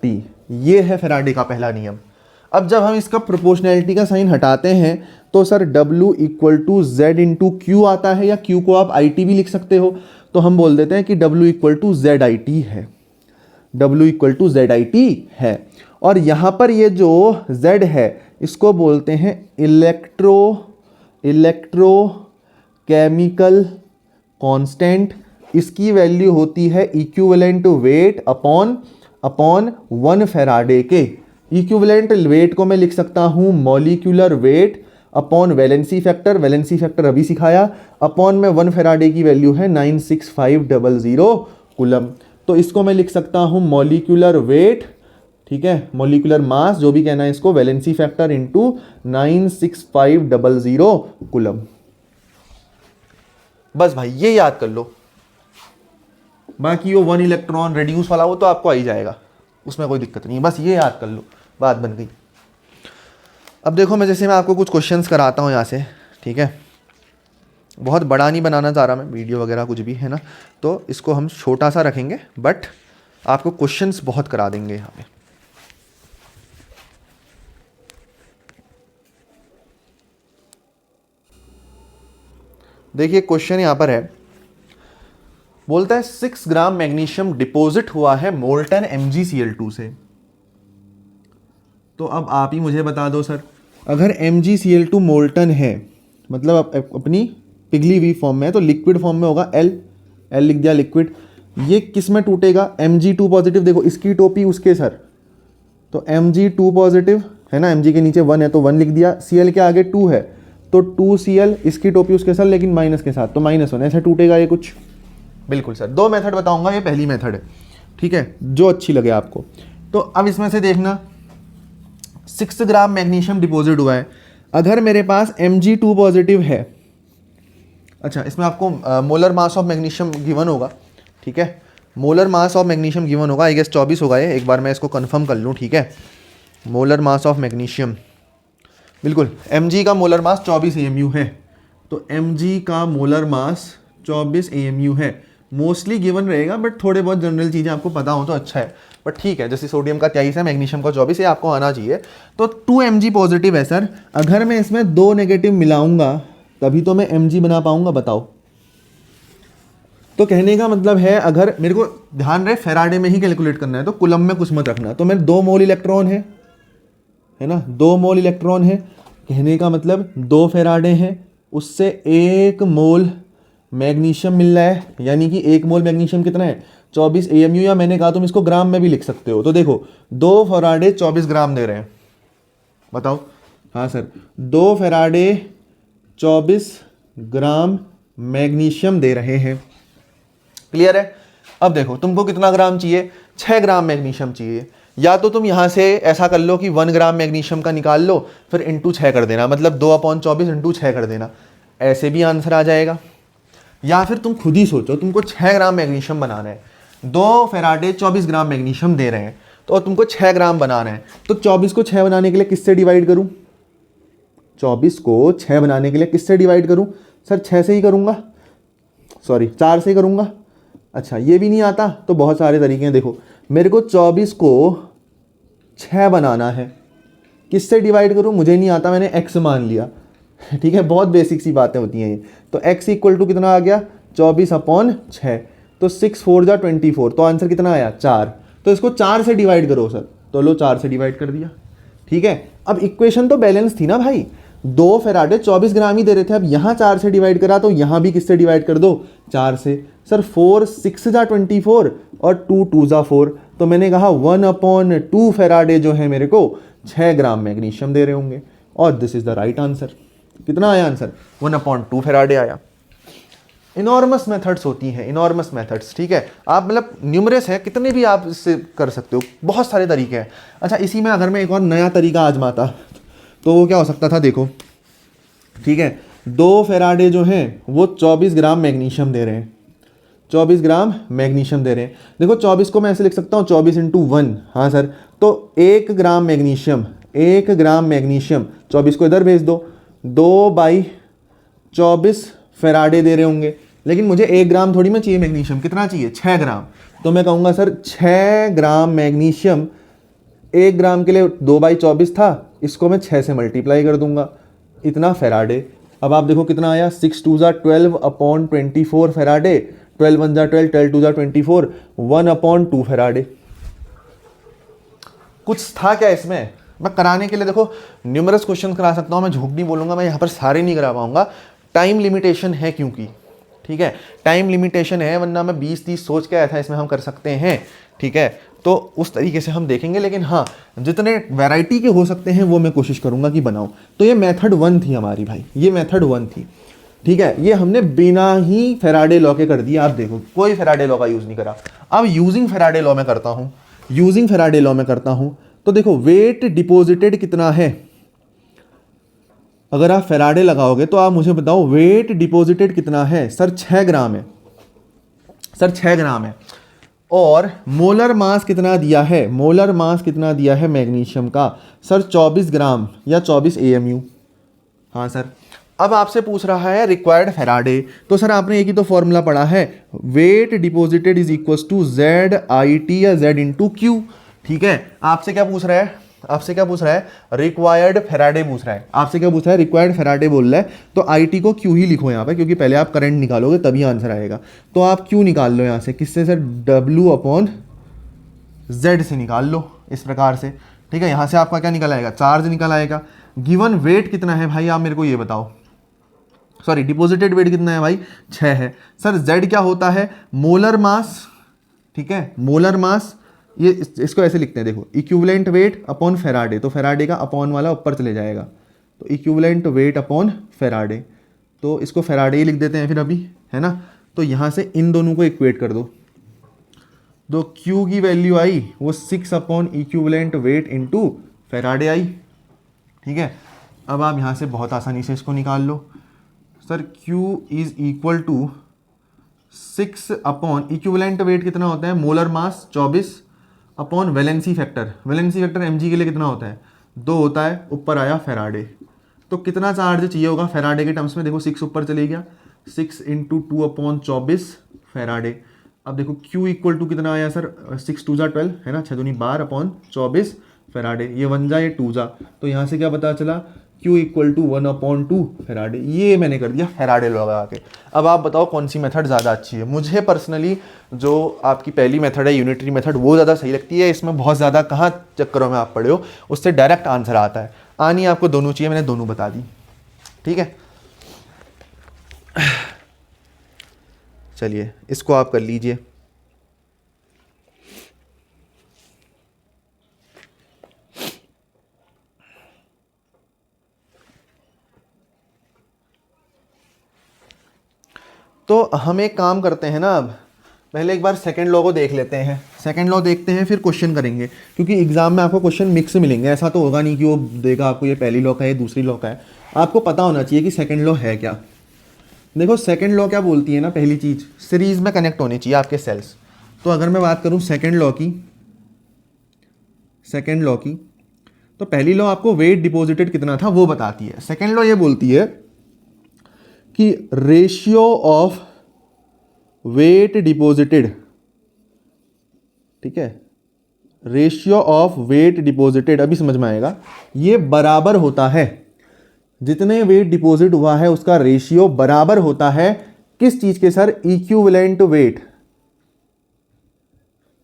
टी। ये है फैराडे का पहला नियम। अब जब हम इसका प्रोपोर्शनैलिटी का साइन हटाते हैं तो sir W equal to Z into Q आता है, या Q को आप IT भी लिख सकते हो, तो हम बोल देते हैं कि W इक्वल टू ZIT है, W इक्वल टू ZIT है। और यहाँ पर ये जो Z है इसको बोलते हैं इलेक्ट्रोकेमिकल कांस्टेंट। इसकी वैल्यू होती है इक्विवेलेंट वेट अपॉन 1 फैराडे के। इक्विवेलेंट वेट को मैं लिख सकता हूँ molecular weight upon valency factor, valency factor अभी सिखाया, अपॉन में 1 फैराडे की वैल्यू है 96500 कुलम। तो इसको मैं लिख सकता हूँ मॉलिक्यूलर वेट, ठीक है, मॉलिक्यूलर मास जो भी कहना है इसको, वैलेंसी फैक्टर इंटू 96500 कुलम। बस भाई ये याद कर लो, बाकी वो 1 इलेक्ट्रॉन रेड्यूस वाला वो तो आपको आ ही जाएगा, उसमें कोई दिक्कत नहीं है, बस ये याद कर लो, बात बन गई। अब देखो मैं आपको कुछ क्वेश्चंस कराता हूँ यहाँ से, ठीक है। बहुत बड़ा नहीं बनाना चाह रहा मैं वीडियो वगैरह कुछ भी, है ना, तो इसको हम छोटा सा रखेंगे, बट आपको क्वेश्चंस बहुत करा देंगे यहाँ पे। देखिए क्वेश्चन यहाँ पर है, बोलता है 6 ग्राम मैग्नीशियम डिपॉजिट हुआ है मोल्टन MgCl2 से। तो अब आप ही मुझे बता दो सर, अगर MgCl2 मोल्टन है, मतलब अपनी पिघली हुई फॉर्म में है, तो लिक्विड फॉर्म में होगा L लिख दिया लिक्विड। ये किस में टूटेगा, Mg2 पॉजिटिव, देखो इसकी टोपी उसके सर, तो Mg2 पॉजिटिव है ना, Mg के नीचे 1 है तो 1 लिख दिया, Cl के आगे 2 है तो 2Cl, इसकी टोपी उसके साथ लेकिन माइनस के साथ, तो -1, ऐसे टूटेगा ये कुछ। बिल्कुल सर, 2 मेथड बताऊंगा, ये पहली मेथड है, ठीक है, जो अच्छी लगे आपको। तो अब इसमें से देखना 6 ग्राम मैग्नीशियम डिपॉजिट हुआ है, अगर मेरे पास Mg2 पॉजिटिव है, अच्छा इसमें आपको molar mass of magnesium given होगा, ठीक है, molar mass of magnesium given होगा, आई गेस 24 होगा ये, एक बार मैं इसको कंफर्म कर लूँ, ठीक है। मोलर मास ऑफ मैग्नीशियम, बिल्कुल Mg का मोलर मास 24 AMU है, तो Mg का मोलर मास 24 AMU है, मोस्टली गिवन रहेगा, बट थोड़े बहुत जनरल चीज़ें आपको पता हो तो अच्छा है। बट ठीक है, जैसे सोडियम का 23 है, मैग्नीशियम का 24, ये आपको आना चाहिए। तो 2 mg पॉजिटिव है सर, अगर मैं इसमें 2 नेगेटिव मिलाऊंगा तभी तो मैं mg बना पाऊंगा, बताओ। तो कहने का मतलब है, अगर मेरे को ध्यान रहे फैराडे में ही कैलकुलेट करना है तो कुलम में कुछ मत रखना। तो मैं 2 मोल इलेक्ट्रॉन है ना, 2 मोल इलेक्ट्रॉन है, कहने का मतलब 2 फैराडे हैं, उससे 1 मोल मैग्नीशियम मिल रहा है, यानी कि 1 मोल मैग्नीशियम कितना है 24 AMU, या मैंने कहा तुम इसको ग्राम में भी लिख सकते हो। तो देखो 2 फैराडे 24 ग्राम दे रहे हैं, बताओ। हाँ सर, 2 फैराडे 24 ग्राम मैग्नीशियम दे रहे हैं, क्लियर है। अब देखो तुमको कितना ग्राम चाहिए, 6 ग्राम मैग्नीशियम चाहिए। या तो तुम यहां से ऐसा कर लो कि 1 ग्राम मैग्नीशियम का निकाल लो, फिर इंटू 6 कर देना, मतलब 2/24 इंटू 6 कर देना, ऐसे भी आंसर आ जाएगा। या फिर तुम खुद ही सोचो, तुमको 6 ग्राम मैग्नीशियम बनाना है, 2 फैराडे 24 ग्राम मैग्नीशियम दे रहे हैं, तो तुमको 6 ग्राम बनाना है। तो 24 को 6 बनाने के लिए किससे डिवाइड करूं, 24 को 6 बनाने के लिए किससे डिवाइड करूं सर, 6 से ही करूंगा, सॉरी 4 से ही करूंगा। अच्छा ये भी नहीं आता तो बहुत सारे तरीके हैं। देखो मेरे को 24 को 6 बनाना है, किससे डिवाइड करूं, मुझे नहीं आता, मैंने x मान लिया, ठीक है, बहुत बेसिक सी बातें होती हैं ये। तो x इक्वल टू कितना आ गया 24/6, तो 6 4 जा 24, तो आंसर कितना आया 4। तो इसको 4 से डिवाइड करो सर, तो लो 4 से डिवाइड कर दिया, ठीक है। अब इक्वेशन तो बैलेंस थी ना भाई, 2 फैराडे 24 ग्राम ही दे रहे थे, अब यहाँ 4 से डिवाइड करा तो यहाँ भी किससे डिवाइड कर दो 4 से। सर 4 6 जा 24 और 2 2 जा 4, तो मैंने कहा 1/2 फैराडे जो है मेरे को 6 ग्राम मैग्नीशियम दे रहे होंगे, और this is the right answer. कितना आया आंसर, 1/2 फैराडे आया। इनॉर्मस मेथड्स होती हैं, इनॉर्मस मेथड्स, ठीक है। आप मतलब न्यूमरस है, कितने भी आप इससे कर सकते हो, बहुत सारे तरीके हैं। अच्छा इसी में अगर मैं एक और नया तरीका आजमाता तो वो क्या हो सकता था, देखो ठीक है, 2 फैराडे जो हैं वो 24 ग्राम मैग्नीशियम दे रहे हैं, 24 ग्राम मैग्नीशियम दे रहे हैं। देखो 24 को मैं ऐसे लिख सकता हूँ 24 इंटू 1, हाँ सर, तो 1 ग्राम मैग्नीशियम, 1 ग्राम मैग्नीशियम, 24 को इधर भेज दो, 2/24 फैराडे दे रहे होंगे, लेकिन मुझे 1 ग्राम थोड़ी में चाहिए मैग्नीशियम, कितना चाहिए 6 ग्राम। तो मैं कहूँगा सर 6 ग्राम मैग्नीशियम, 1 ग्राम के लिए 2/24 था, इसको मैं 6 से मल्टीप्लाई कर दूंगा, इतना फैराडे। अब आप देखो कितना आया, 6 2 जा 12/24 फैराडे, 12 1 जा 12, 12 2 जा 24, 1/2 फैराडे। कुछ था क्या इसमें, मैं कराने के लिए देखो न्यूमरस क्वेश्चन करा सकता हूँ, मैं झूठ नहीं बोलूँगा, मैं यहाँ पर सारे नहीं करा पाऊँगा, टाइम लिमिटेशन है क्योंकि, ठीक है, टाइम लिमिटेशन है, वरना मैं 20-30 सोच के आया था इसमें हम कर सकते हैं, ठीक है। तो उस तरीके से हम देखेंगे, लेकिन हाँ जितने वैरायटी के हो सकते हैं वो मैं कोशिश करूँगा कि बनाऊँ। तो ये मेथड 1 थी हमारी भाई, ये मेथड 1 थी, ठीक है। ये हमने बिना ही फैराडे लॉ के कर दिया, आप देखो कोई फैराडे लॉ का यूज़ नहीं करा। अब यूजिंग फैराडे लॉ में करता हूँ, यूजिंग फैराडे लॉ में करता हूँ। तो देखो वेट डिपॉजिटेड कितना है, अगर आप फैराडे लगाओगे तो आप मुझे बताओ वेट डिपॉजिटेड कितना है। सर 6 ग्राम है, सर 6 ग्राम है। और मोलर मास कितना दिया है, मोलर मास कितना दिया है मैग्नीशियम का, सर 24 ग्राम या 24 AMU। हाँ सर, अब आपसे पूछ रहा है रिक्वायर्ड फैराडे, तो सर आपने एक ही तो फॉर्मूला पढ़ा है, weight deposited is equal to ZIT या Z इंटू Q, ठीक है। आपसे क्या पूछ रहा है, आपसे क्या पूछ रहा है, रिक्वायर्ड फैराडे पूछ रहा है, आपसे क्या पूछ रहा है, रिक्वायर्ड फैराडे बोल रहा है, तो IT को Q ही लिखो यहाँ पे, क्योंकि पहले आप करंट निकालोगे तभी आंसर आएगा। तो आप Q निकाल लो यहाँ से, किससे सर, W/Z से निकाल लो इस प्रकार से, ठीक है। यहाँ से आपका क्या निकल आएगा, चार्ज निकल आएगा। गिवन वेट कितना है भाई, आप मेरे को ये बताओ, सॉरी डिपॉजिटेड वेट कितना है भाई 6 है। सर Z क्या होता है, मोलर मास, ठीक है, मोलर मास, ये इसको ऐसे लिखते हैं, देखो इक्विवेलेंट वेट अपॉन फैराडे, तो फैराडे का अपॉन वाला ऊपर चले जाएगा, तो इक्विवेलेंट वेट अपॉन फैराडे, तो इसको फैराडे ही लिख देते हैं फिर अभी, है ना। तो यहाँ से इन दोनों को इक्वेट कर दो, तो Q की वैल्यू आई वो 6 upon equivalent weight into Faraday I, ठीक है। अब आप यहाँ से बहुत आसानी से इसको निकाल लो, sir Q is equal to 6 upon equivalent weight कितना होता है, molar mass 24 upon valency factor, valency factor mg के लिए कितना होता है 2 होता है, ऊपर आया फैराडे। तो कितना चार्ज चाहिए होगा फैराडे के टर्म्स में, देखो 6 ऊपर चले गया, 6 इंटू 2/24 फैराडे। अब देखो Q इक्वल टू कितना आया सर, 6 2 जा 12 है ना, 6 दूनी 12 अपॉन 24 फेराडे, ये 1 जा ये 2 जा, तो यहाँ से क्या पता चला Q इक्वल टू 1/2 फेराडे, ये मैंने कर दिया फेराडे लॉ लगा के। अब आप बताओ कौन सी मेथड ज़्यादा अच्छी है। मुझे पर्सनली जो आपकी पहली मेथड है यूनिटरी मेथड वो ज़्यादा सही लगती है, इसमें बहुत ज़्यादा कहाँ चक्करों में आप पड़े हो, उससे डायरेक्ट आंसर आता है। आनी आपको दोनों चाहिए, मैंने दोनों बता दी, ठीक है। चलिए इसको आप कर लीजिए। तो हम एक काम करते हैं ना, अब पहले एक बार सेकंड लॉ को देख लेते हैं। सेकंड लॉ देखते हैं फिर क्वेश्चन करेंगे, क्योंकि एग्जाम में आपको क्वेश्चन मिक्स मिलेंगे। ऐसा तो होगा नहीं कि वो देगा आपको ये पहली लॉ का है दूसरी लॉ का है, आपको पता होना चाहिए कि सेकंड लॉ है क्या। देखो सेकंड लॉ क्या बोलती है ना, पहली चीज़ सीरीज में कनेक्ट होनी चाहिए आपके सेल्स। तो अगर मैं बात करूँ सेकंड लॉ की, तो पहली लॉ आपको वेट डिपॉजिटेड कितना था वो बताती है। सेकंड लॉ ये बोलती है कि रेशियो ऑफ वेट डिपॉजिटेड, ठीक है, रेशियो ऑफ वेट डिपॉजिटेड, अभी समझ में आएगा, ये बराबर होता है, जितने वेट डिपॉजिट हुआ है उसका रेशियो बराबर होता है किस चीज के sir, equivalent weight,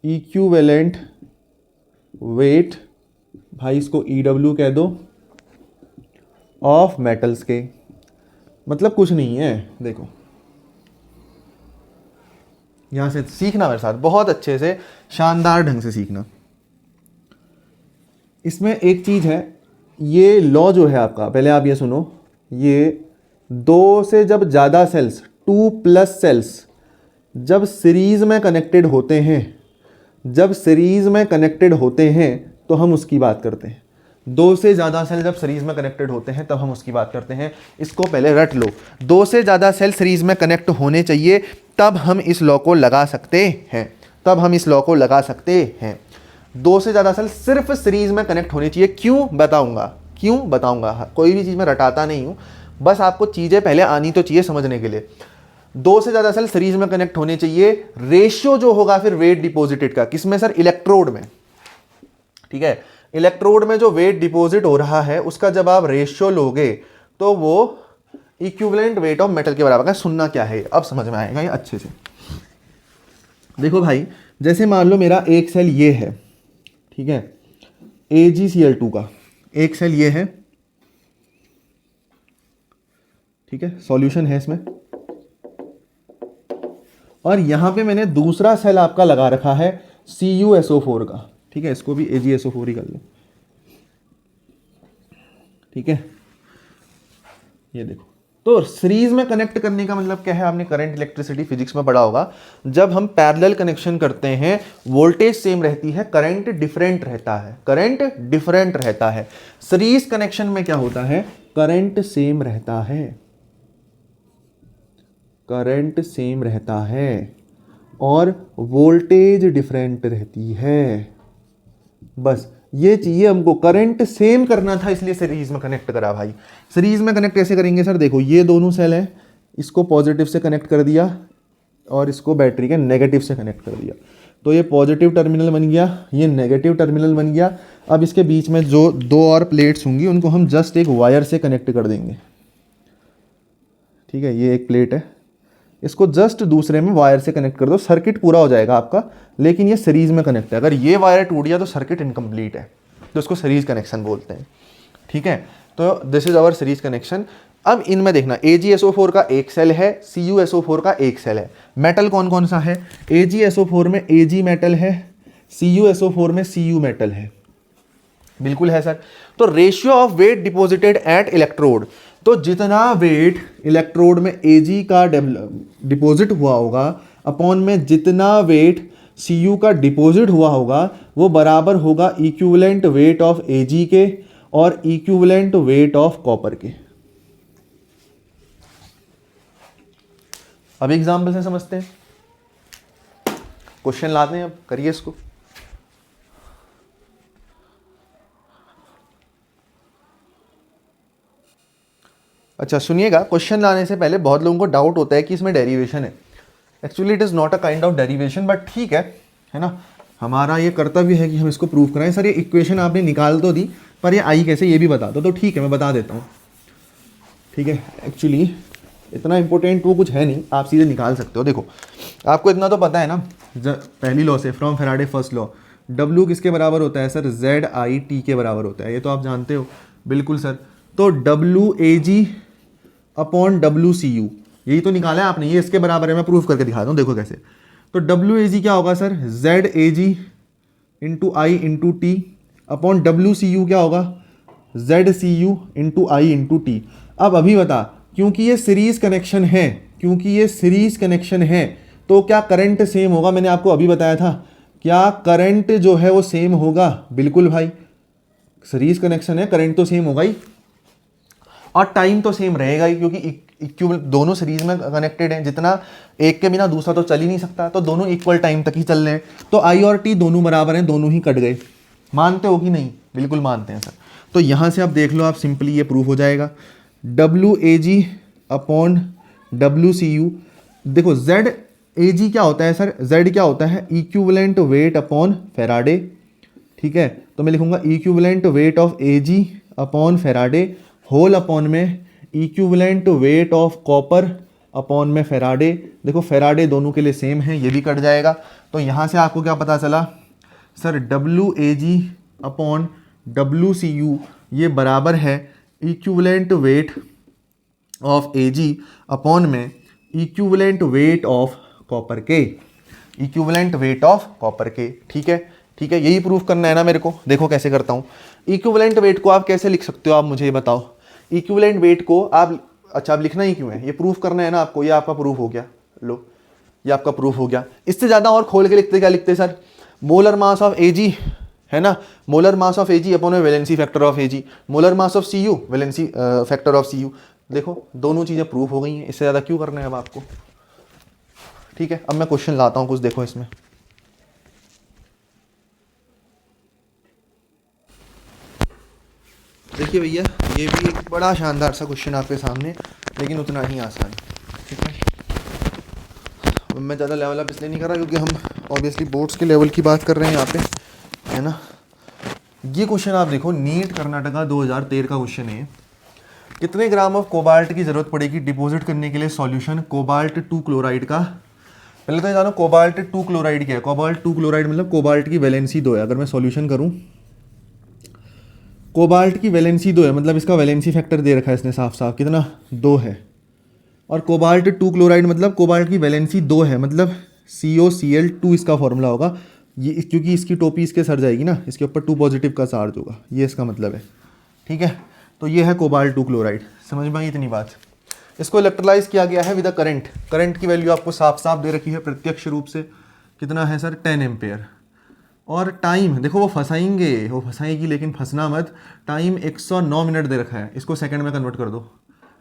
equivalent weight, भाई इसको EW कह दो, ऑफ मेटल्स के। मतलब कुछ नहीं है, देखो यहां से सीखना मेरे साथ बहुत अच्छे से, शानदार ढंग से सीखना। इसमें एक चीज है, ये लॉ जो है आपका, पहले आप ये सुनो, ये 2 से जब ज़्यादा सेल्स, 2+ सेल्स जब सीरीज में कनेक्टेड होते हैं, जब सीरीज में कनेक्टेड होते हैं तो हम उसकी बात करते हैं। 2 से ज़्यादा सेल जब सीरीज में कनेक्टेड होते हैं तब हम उसकी बात करते हैं। इसको पहले रट लो, 2 से ज़्यादा सेल सीरीज में कनेक्ट होने चाहिए, तब हम इस लॉ को लगा सकते हैं, तब हम इस लॉ को लगा सकते हैं। 2 से ज़्यादा सेल सिर्फ सीरीज में कनेक्ट होनी चाहिए। क्यों बताऊंगा, क्यों बताऊंगा, कोई भी चीज़ में रटाता नहीं हूँ, बस आपको चीज़ें पहले आनी तो चाहिए समझने के लिए। 2 से ज़्यादा सेल सीरीज में कनेक्ट होने चाहिए, रेशियो जो होगा फिर वेट डिपॉजिटेड का, किसमें सर, इलेक्ट्रोड में, ठीक है। इलेक्ट्रोड में जो वेट डिपॉजिट हो रहा है उसका जब आप रेशियो लोगे तो वो इक्विवेलेंट वेट ऑफ मेटल के बराबर है। सुनना क्या है अब समझ में आएगा ये अच्छे से। देखो भाई, जैसे मान लो मेरा एक सेल ये है, ठीक है, AgCl2 का एक सेल ये है, ठीक है, सॉल्यूशन है इसमें, और यहां पे मैंने दूसरा सेल आपका लगा रखा है CuSO4 का, ठीक है, इसको भी AgSO4 ही कर लो, ठीक है। ये देखो, तो सीरीज में कनेक्ट करने का मतलब क्या है, आपने करंट इलेक्ट्रिसिटी फिजिक्स में पढ़ा होगा। जब हम पैरेलल कनेक्शन करते हैं वोल्टेज सेम रहती है, करंट डिफरेंट रहता है, करंट डिफरेंट रहता है। सीरीज कनेक्शन में क्या होता है, करंट सेम रहता है, करंट सेम रहता है और वोल्टेज डिफरेंट रहती है। बस ये चाहिए हमको, करंट सेम करना था इसलिए सीरीज में कनेक्ट करा भाई। सीरीज में कनेक्ट कैसे करेंगे सर, देखो ये दोनों सेल हैं, इसको पॉजिटिव से कनेक्ट कर दिया और इसको बैटरी के नेगेटिव से कनेक्ट कर दिया, तो ये पॉजिटिव टर्मिनल बन गया, ये नेगेटिव टर्मिनल बन गया। अब इसके बीच में जो 2 और प्लेट्स होंगी उनको हम जस्ट एक वायर से कनेक्ट कर देंगे, ठीक है, ये एक प्लेट है, इसको जस्ट दूसरे में वायर से कनेक्ट कर दो, सर्किट पूरा हो जाएगा आपका। लेकिन ये सीरीज में कनेक्ट है, अगर ये वायर टूट गया तो सर्किट इनकम्प्लीट है, तो इसको सीरीज कनेक्शन बोलते हैं, ठीक है। तो this is our series connection. अब इनमें देखना, AgSO4 का एक सेल है, CuSO4 का एक सेल है। मेटल कौन कौन सा है, AgSO4 में Ag मेटल है, CuSO4 में Cu मेटल है, बिल्कुल है सर। तो ratio of weight deposited at electrode, तो जितना वेट इलेक्ट्रोड में Ag का डिपॉजिट हुआ होगा अपॉन में जितना वेट Cu का डिपॉजिट हुआ होगा, वो बराबर होगा इक्विवेलेंट वेट ऑफ Ag के और इक्विवेलेंट वेट ऑफ कॉपर के। अब एग्जाम्पल से समझते हैं, क्वेश्चन लाते हैं, अब करिए इसको। अच्छा सुनिएगा, क्वेश्चन लाने से पहले बहुत लोगों को डाउट होता है कि इसमें डेरिवेशन है। Actually it is not a kind of derivation, but ठीक है ना, हमारा ये कर्तव्य है कि हम इसको प्रूव कराएं। सर ये इक्वेशन आपने निकाल तो दी, पर ये आई कैसे ये भी बता दो। तो ठीक है, मैं बता देता हूँ, ठीक है। एक्चुअली इतना इंपॉर्टेंट वो कुछ है नहीं, आप सीधे निकाल सकते हो। देखो आपको इतना तो पता है ना पहली लॉ से, from Faraday first law, W किसके बराबर होता है सर, ZIT के बराबर होता है, ये तो आप जानते हो। बिल्कुल सर, तो WAG अपॉन WCU, यही तो निकाला है आपने, ये इसके बराबर है। मैं प्रूफ करके दिखाता हूँ, देखो कैसे। तो WAG क्या होगा सर, ZAG इंटू आई इंटू टी अपॉन WCU क्या होगा, ZCU इंटू आई इंटू टी। अब अभी बता, क्योंकि ये सीरीज कनेक्शन है, क्योंकि ये सीरीज कनेक्शन है, तो क्या करंट सेम होगा? मैंने आपको अभी बताया था, क्या करंट जो है वो सेम होगा? बिल्कुल भाई, सीरीज कनेक्शन है, करंट तो सेम होगा ही, और टाइम तो सेम रहेगा ही, क्योंकि इक्वल दोनों सीरीज में कनेक्टेड हैं। जितना एक के बिना दूसरा तो चल ही नहीं सकता, तो दोनों इक्वल टाइम तक ही चल रहे हैं। तो आई और टी दोनों बराबर हैं, दोनों ही कट गए। मानते हो कि नहीं? बिल्कुल मानते हैं सर। तो यहाँ से आप देख लो, आप सिंपली ये प्रूफ हो जाएगा, WAG अपॉन WCU। देखो ZAG क्या होता है सर, Z क्या होता है, इक्विवेलेंट वेट अपॉन फेराडे, ठीक है। तो मैं लिखूंगा equivalent weight of AG upon Faraday whole upon में equivalent weight of copper upon में फेराडे। देखो फेराडे दोनों के लिए सेम है, ये भी कट जाएगा। तो यहाँ से आपको क्या पता चला सर, WAG अपॉन WCU ये बराबर है equivalent weight of AG upon में इक्विवेलेंट वेट ऑफ कॉपर के, इक्विवेलेंट वेट ऑफ कॉपर के, ठीक है। ठीक है, यही प्रूफ करना है ना मेरे को। देखो कैसे करता हूँ। इक्विवेलेंट वेट को आप कैसे लिख सकते हो, आप मुझे बताओ। इक्विवेलेंट वेट को आप, अच्छा आप लिखना ही क्यों है, ये प्रूफ करना है ना आपको, ये आपका प्रूफ हो गया। लो ये आपका प्रूफ हो गया। इससे ज़्यादा और खोल के लिखते, क्या लिखते sir, molar mass of AG है ना, molar mass of AG upon valency factor of AG, molar mass of CU valency factor of CU। देखो दोनों चीज़ें प्रूफ हो गई हैं, इससे ज़्यादा क्यों करना है अब आपको। ठीक है, अब मैं क्वेश्चन लाता हूँ कुछ, देखो इसमें। देखिए भैया, ये भी एक बड़ा शानदार सा क्वेश्चन आपके सामने, लेकिन उतना ही आसान। ठीक है, मैं ज़्यादा लेवल अप इसलिए नहीं कर रहा क्योंकि हम ऑब्वियसली बोर्ड्स के लेवल की बात कर रहे हैं यहाँ पे, है ना। ये क्वेश्चन आप देखो, नीट कर्नाटका 2013 का क्वेश्चन है। कितने ग्राम ऑफ कोबाल्ट की ज़रूरत पड़ेगी डिपॉजिट करने के लिए सॉल्यूशन कोबाल्ट 2 क्लोराइड का? पहले तो ये जानो कोबाल्ट 2 क्लोराइड क्या है। कोबाल्ट 2 क्लोराइड मतलब कोबाल्ट की वैलेंसी 2 है। अगर मैं सॉल्यूशन करूँ, कोबाल्ट की वैलेंसी 2 है, मतलब इसका वैलेंसी फैक्टर दे रखा है इसने साफ साफ, कितना, 2 है। और कोबाल्ट 2 क्लोराइड मतलब कोबाल्ट की वैलेंसी 2 है, मतलब COCl2 इसका फॉर्मूला होगा। ये क्योंकि इसकी टोपी इसके सर जाएगी ना, इसके ऊपर 2 पॉजिटिव का चार्ज होगा, ये इसका मतलब है। ठीक है, तो ये है कोबाल्ट 2 क्लोराइड। समझ में आई इतनी बात। इसको इलेक्ट्रोलाइज किया गया है विद अ करंट। करंट की वैल्यू आपको साफ साफ दे रखी है प्रत्यक्ष रूप से, कितना है सर, 10 एम्पेयर। और टाइम देखो, वो फंसाएंगे, वो फंसाएगी लेकिन फंसना मत। टाइम 109 मिनट दे रखा है, इसको सेकंड में कन्वर्ट कर दो,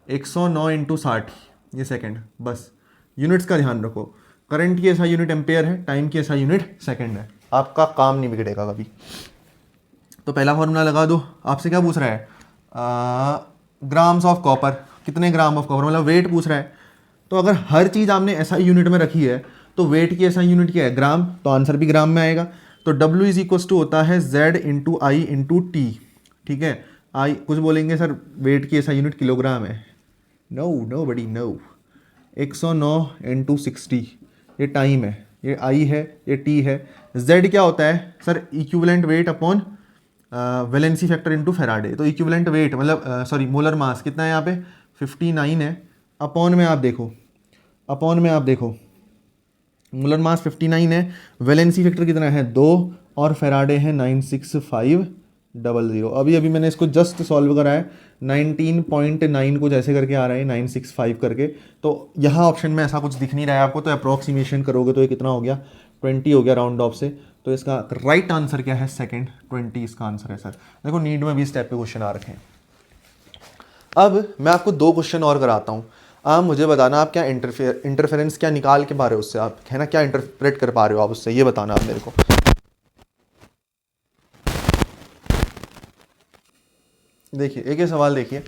109 इंटू 60 ये सेकंड। बस यूनिट्स का ध्यान रखो, करंट की ऐसा यूनिट एम्पेयर है, टाइम की ऐसा यूनिट सेकंड है। आपका काम नहीं बिगड़ेगा कभी। तो पहला फॉर्मूला लगा दो। आपसे क्या पूछ रहा है, ग्राम्स ऑफ कॉपर, कितने ग्राम ऑफ कॉपर, मतलब वेट पूछ रहा है। तो अगर हर चीज़ आपने ऐसा यूनिट में रखी है तो वेट की ऐसा यूनिट क्या है, ग्राम, तो आंसर भी ग्राम में आएगा। तो W इज इक्वस टू होता है Z इंटू आई इंटू टी। ठीक है, आई कुछ बोलेंगे सर वेट की ऐसा यूनिट किलोग्राम है, नो बड़ी नो। 109 इंटू 60 ये टाइम है, ये आई है, ये टी है। Z क्या होता है sir, equivalent weight upon valency factor into Faraday. तो इक्विवेलेंट वेट मतलब सॉरी मोलर मास कितना है यहाँ पे, 59 है। अपॉन में आप देखो, अपॉन में आप देखो मोलर मास 59 है, वैलेंसी फैक्टर कितना है 2, और फेराडे है 96500। अभी अभी मैंने इसको जस्ट सॉल्व करा है, 19.9 कुछ ऐसे करके आ रहा है, 965 करके। तो यहाँ ऑप्शन में ऐसा कुछ दिख नहीं रहा है आपको, तो अप्रॉक्सीमेशन करोगे तो ये कितना हो गया, 20 हो गया राउंड ऑफ से। तो इसका राइट आंसर क्या है, सेकंड, 20 इसका आंसर है सर। देखो नीट में भी इस टाइप के क्वेश्चन आ रखे हैं। अब मैं आपको 2 क्वेश्चन और कराता हूँ। आप मुझे बताना आप क्या इंटरफेरेंस क्या निकाल के पा रहे हो उससे, आप है ना, क्या इंटरप्रेट कर पा रहे हो आप उससे, ये बताना आप मेरे को। देखिए एक ये सवाल देखिए,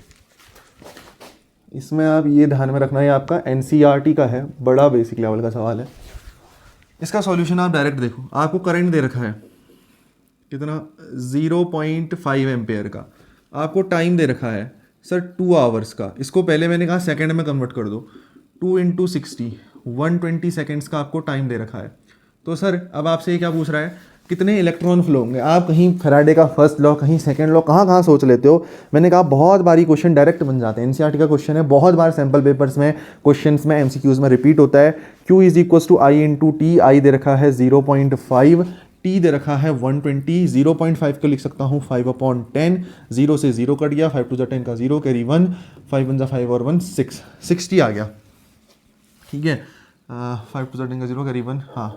इसमें आप ये ध्यान में रखना, ये आपका एनसीईआरटी का है, बड़ा बेसिक लेवल का सवाल है। इसका सॉल्यूशन आप डायरेक्ट देखो, आपको करंट दे रखा है कितना, 0.5 एम्पेयर का, आपको टाइम दे रखा है सर 2 आवर्स का। इसको पहले मैंने कहा सेकंड में कन्वर्ट कर दो, 2 × 60, 120 सेकेंड्स का आपको टाइम दे रखा है। तो सर अब आपसे ये क्या पूछ रहा है, कितने इलेक्ट्रॉन फ्लो होंगे। आप कहीं फैराडे का फर्स्ट लॉ, कहीं सेकंड लॉ, कहाँ कहाँ सोच लेते हो। मैंने कहा बहुत बारी क्वेश्चन डायरेक्ट बन जाते हैं, एनसीईआरटी का क्वेश्चन है, बहुत बार सैम्पल पेपर्स में, क्वेश्चंस में, एमसीक्यूज में रिपीट होता है। Q = I × T, आई दे रखा है 0.5, टी दे रखा है 120, 0.5 को लिख सकता हूँ 5/10, 0 से 0 कट गया, 5 × 10 का 0, कैरी 1, 5 × 5 और 1 6, 60 आ गया, ठीक है। 5 × 10 का 0, कैरी 1, हाँ।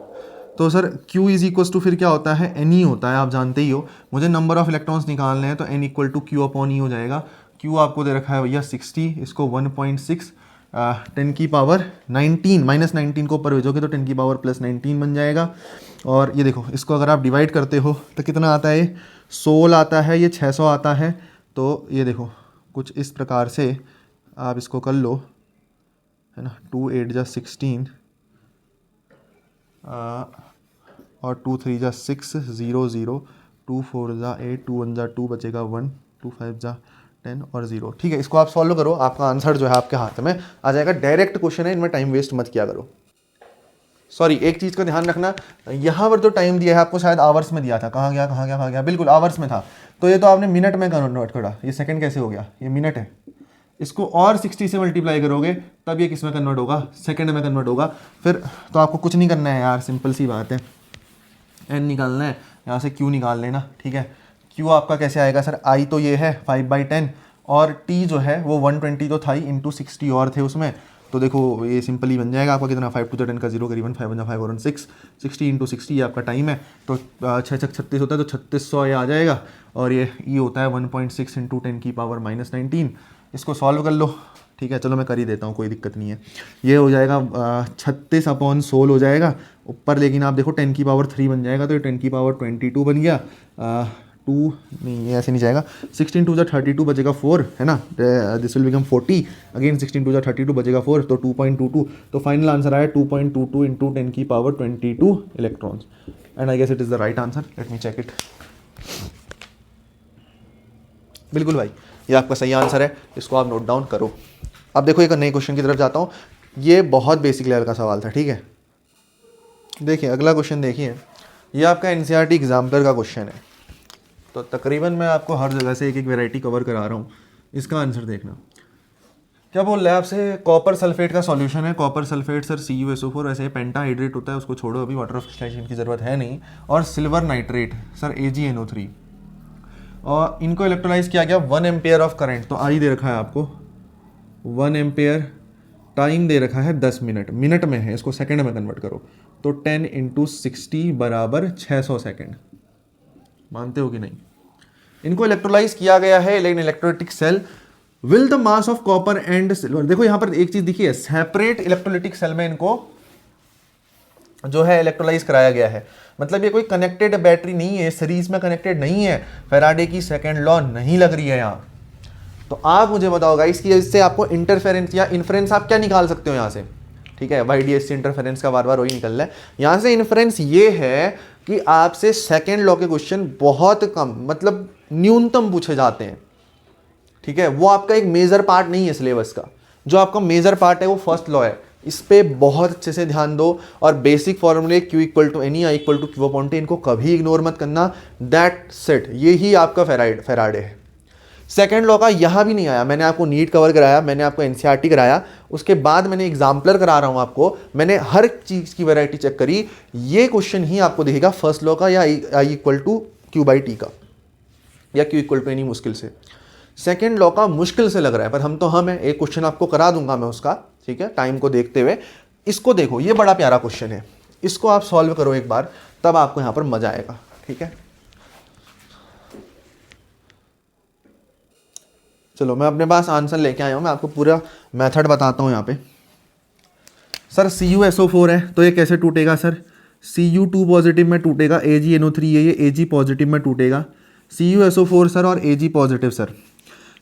तो सर Q = फिर क्या होता है, N ही होता है, आप जानते ही हो। मुझे नंबर ऑफ इलेक्ट्रॉन्स निकालने हैं तो N = Q/E हो जाएगा। Q आपको दे रखा है भैया 60, इसको 1.6 10 की पावर 19, -19 को ऊपर भेजोगे तो 10 की पावर +19 बन जाएगा। और ये देखो, इसको अगर आप डिवाइड करते हो तो कितना आता है, 16 आता है, ये 600 आता है। तो ये देखो कुछ इस प्रकार से आप इसको कर लो, है ना, 2 × 8 = 16 और 2 × 3 = 6, 0 0, 2 × 4 = 8, 2 × 1 = 2, बचेगा 1, 2 × 5 = 10 और 0, ठीक है। इसको आप सॉल्व करो, आपका आंसर जो है आपके हाथ में आ जाएगा। डायरेक्ट क्वेश्चन है, इनमें टाइम वेस्ट मत किया करो। सॉरी, एक चीज़ का ध्यान रखना, यहाँ पर जो टाइम दिया है आपको शायद आवर्स में दिया था, कहाँ गया कहाँ गया कहाँ गया, बिल्कुल आवर्स में था, तो ये तो आपने मिनट में कन्वर्ट करा, ये सेकंड कैसे हो गया, ये मिनट है। इसको और 60 से मल्टीप्लाई करोगे तब ये किस में कन्वर्ट होगा, सेकंड में कन्वर्ट होगा। फिर तो आपको कुछ नहीं करना है यार, सिंपल सी बात है, n निकालना है, यहाँ से q निकाल लेना, ठीक है। q आपका कैसे आएगा सर, i तो ये है 5/10 और t जो है वो 120 तो था ही, इंटू 60 और थे उसमें, तो देखो ये सिंपल ही बन जाएगा आपका कितना, 5 × 10 का 0, करीबन 5 × 5 और 6, 60 × 60 ये आपका टाइम है। तो 6 × 36 होता है, तो 3600 ये आ जाएगा। और ये होता है 1.6 × 10 की पावर -19। इसको सॉल्व कर लो, ठीक है, चलो मैं कर ही देता हूँ, कोई दिक्कत नहीं है। ये हो जाएगा 36/16 हो जाएगा ऊपर, लेकिन आप देखो 10 की पावर 3 बन जाएगा, तो ये 10 की पावर 22 बन गया। 2 नहीं, ऐसे नहीं जाएगा, 16 × 2 = 32 बचेगा 4, है ना, दिस विल बिकम 40, अगेन 16 × 2 = 32 बचेगा 4, तो 2.22। तो फाइनल आंसर आया 2.22 × 10 की power 22 electrons, and I guess it is the right answer. Let me check it. बिल्कुल भाई, ये आपका सही आंसर है, इसको आप नोट डाउन करो। अब देखो एक नए क्वेश्चन की तरफ जाता हूँ, ये बहुत बेसिक लेवल का सवाल था, ठीक है। देखिए अगला क्वेश्चन, देखिए ये आपका एनसीईआरटी एग्जाम्पलर का क्वेश्चन है, तो तकरीबन मैं आपको हर जगह से एक एक वैरायटी कवर करा रहा हूँ। इसका आंसर देखना, क्या बोल रहा है आपसे, कॉपर सल्फेट का सॉल्यूशन है। कॉपर सल्फेट सर CuSO4, वैसे पेंटाहाइड्रेट होता है, उसको छोड़ो अभी, वाटर ऑफ क्रिस्टलाइजेशन की ज़रूरत है नहीं। और सिल्वर नाइट्रेट सर AgNO3, और इनको इलेक्ट्रोलाइज किया गया 1 एम्पेयर ऑफ करंट, तो आई दे रखा है आपको 1 एम्पेयर, टाइम दे रखा है 10 मिनट, मिनट में है, इसको सेकंड में कन्वर्ट करो, तो 10 × 60 = 600 सेकंड। मानते हो कि नहीं। इनको इलेक्ट्रोलाइज किया गया है in electrolytic cell. Will the mass of copper and silver, देखो यहां पर एक चीज दिखी है, सेपरेट इलेक्ट्रोलिटिक सेल में इनको जो है इलेक्ट्रोलाइज कराया गया है, मतलब ये कोई कनेक्टेड बैटरी नहीं है, सीरीज में कनेक्टेड नहीं है, फैराडे की सेकंड लॉ नहीं लग रही है यहाँ। तो आप मुझे बताओ गाइस कि इससे आपको इंटरफेरेंस या इन्फ्रेंस आप क्या निकाल सकते हो यहाँ से, ठीक है। YDS से इंटरफेरेंस का बार बार वही निकल रहा है, यहाँ से इन्फ्रेंस ये है कि आपसे सेकेंड लॉ के क्वेश्चन बहुत कम, मतलब न्यूनतम पूछे जाते हैं, ठीक है। वो आपका एक मेजर पार्ट नहीं है सिलेबस का, जो आपका मेजर पार्ट है वो फर्स्ट लॉ है। इस पे बहुत अच्छे से ध्यान दो, और बेसिक फॉर्मूले Q = NE, I = Q/T, इनको कभी इग्नोर मत करना। दैट सेट, ये ही आपका फैराडे है। सेकेंड लॉ का यहाँ भी नहीं आया, मैंने आपको नीट कवर कराया, मैंने आपको NCERT कराया, उसके बाद मैंने एग्जाम्पलर करा रहा हूँ आपको, मैंने हर चीज़ की वैरायटी चेक करी। ये क्वेश्चन ही आपको दिखेगा फर्स्ट लॉ का, या I = Q/T का, या Q = NE मुश्किल से। सेकेंड लॉ का मुश्किल से लग रहा है, पर हम हैं, एक क्वेश्चन आपको करा दूंगा मैं उसका, ठीक है, टाइम को देखते हुए। इसको देखो, ये बड़ा प्यारा क्वेश्चन है, इसको आप सॉल्व करो एक बार, तब आपको यहाँ पर मजा आएगा, ठीक है। चलो मैं अपने पास आंसर लेके आया हूँ, मैं आपको पूरा मेथड बताता हूँ यहाँ पे। सर CuSO4 है, तो ये कैसे टूटेगा सर, Cu2 पॉजिटिव में टूटेगा, AgNO3 है, ये Ag पॉजिटिव में टूटेगा, CuSO4 सर और Ag पॉजिटिव सर।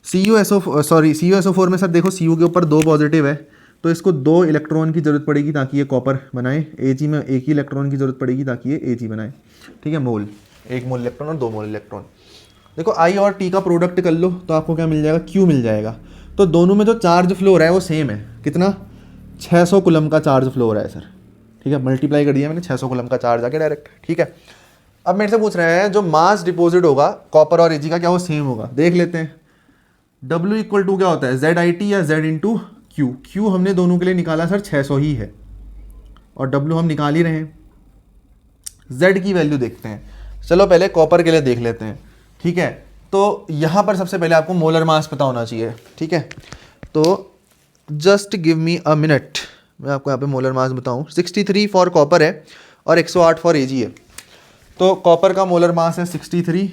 CuSO4 में सर देखो Cu के ऊपर 2 पॉजिटिव है, तो इसको 2 इलेक्ट्रॉन की ज़रूरत पड़ेगी ताकि ये कॉपर बनाए। Ag में 1 ही इलेक्ट्रॉन की ज़रूरत पड़ेगी ताकि ये Ag बनाए। ठीक है, मोल, 1 मोल इलेक्ट्रॉन और 2 मोल इलेक्ट्रॉन। देखो I और T का प्रोडक्ट कर लो तो आपको क्या मिल जाएगा, Q मिल जाएगा। तो दोनों में जो चार्ज फ्लो हो रहा है वो सेम है, कितना, 600 कूलम का चार्ज फ्लो हो रहा है सर। ठीक है, मल्टीप्लाई कर दिया मैंने, 600 कूलम का चार्ज आ गया डायरेक्ट। ठीक है, अब मेरे से पूछ रहे हैं जो मास डिपॉजिट होगा कॉपर और Ag का, क्या वो सेम होगा? देख लेते हैं। W इक्वल टू क्या होता है, ZIT या Z इंटू Q। Q हमने दोनों के लिए निकाला सर 600 ही है, और W हम निकाल ही रहे हैं। Z की वैल्यू देखते हैं, चलो पहले कॉपर के लिए देख लेते हैं। ठीक है, तो यहाँ पर सबसे पहले आपको मोलर मास पता होना चाहिए। ठीक है, तो just give me a minute, मैं आपको यहाँ पे मोलर मास बताऊँ। 63 फॉर कॉपर है और 108 फॉर Ag है। तो कॉपर का मोलर मास है 63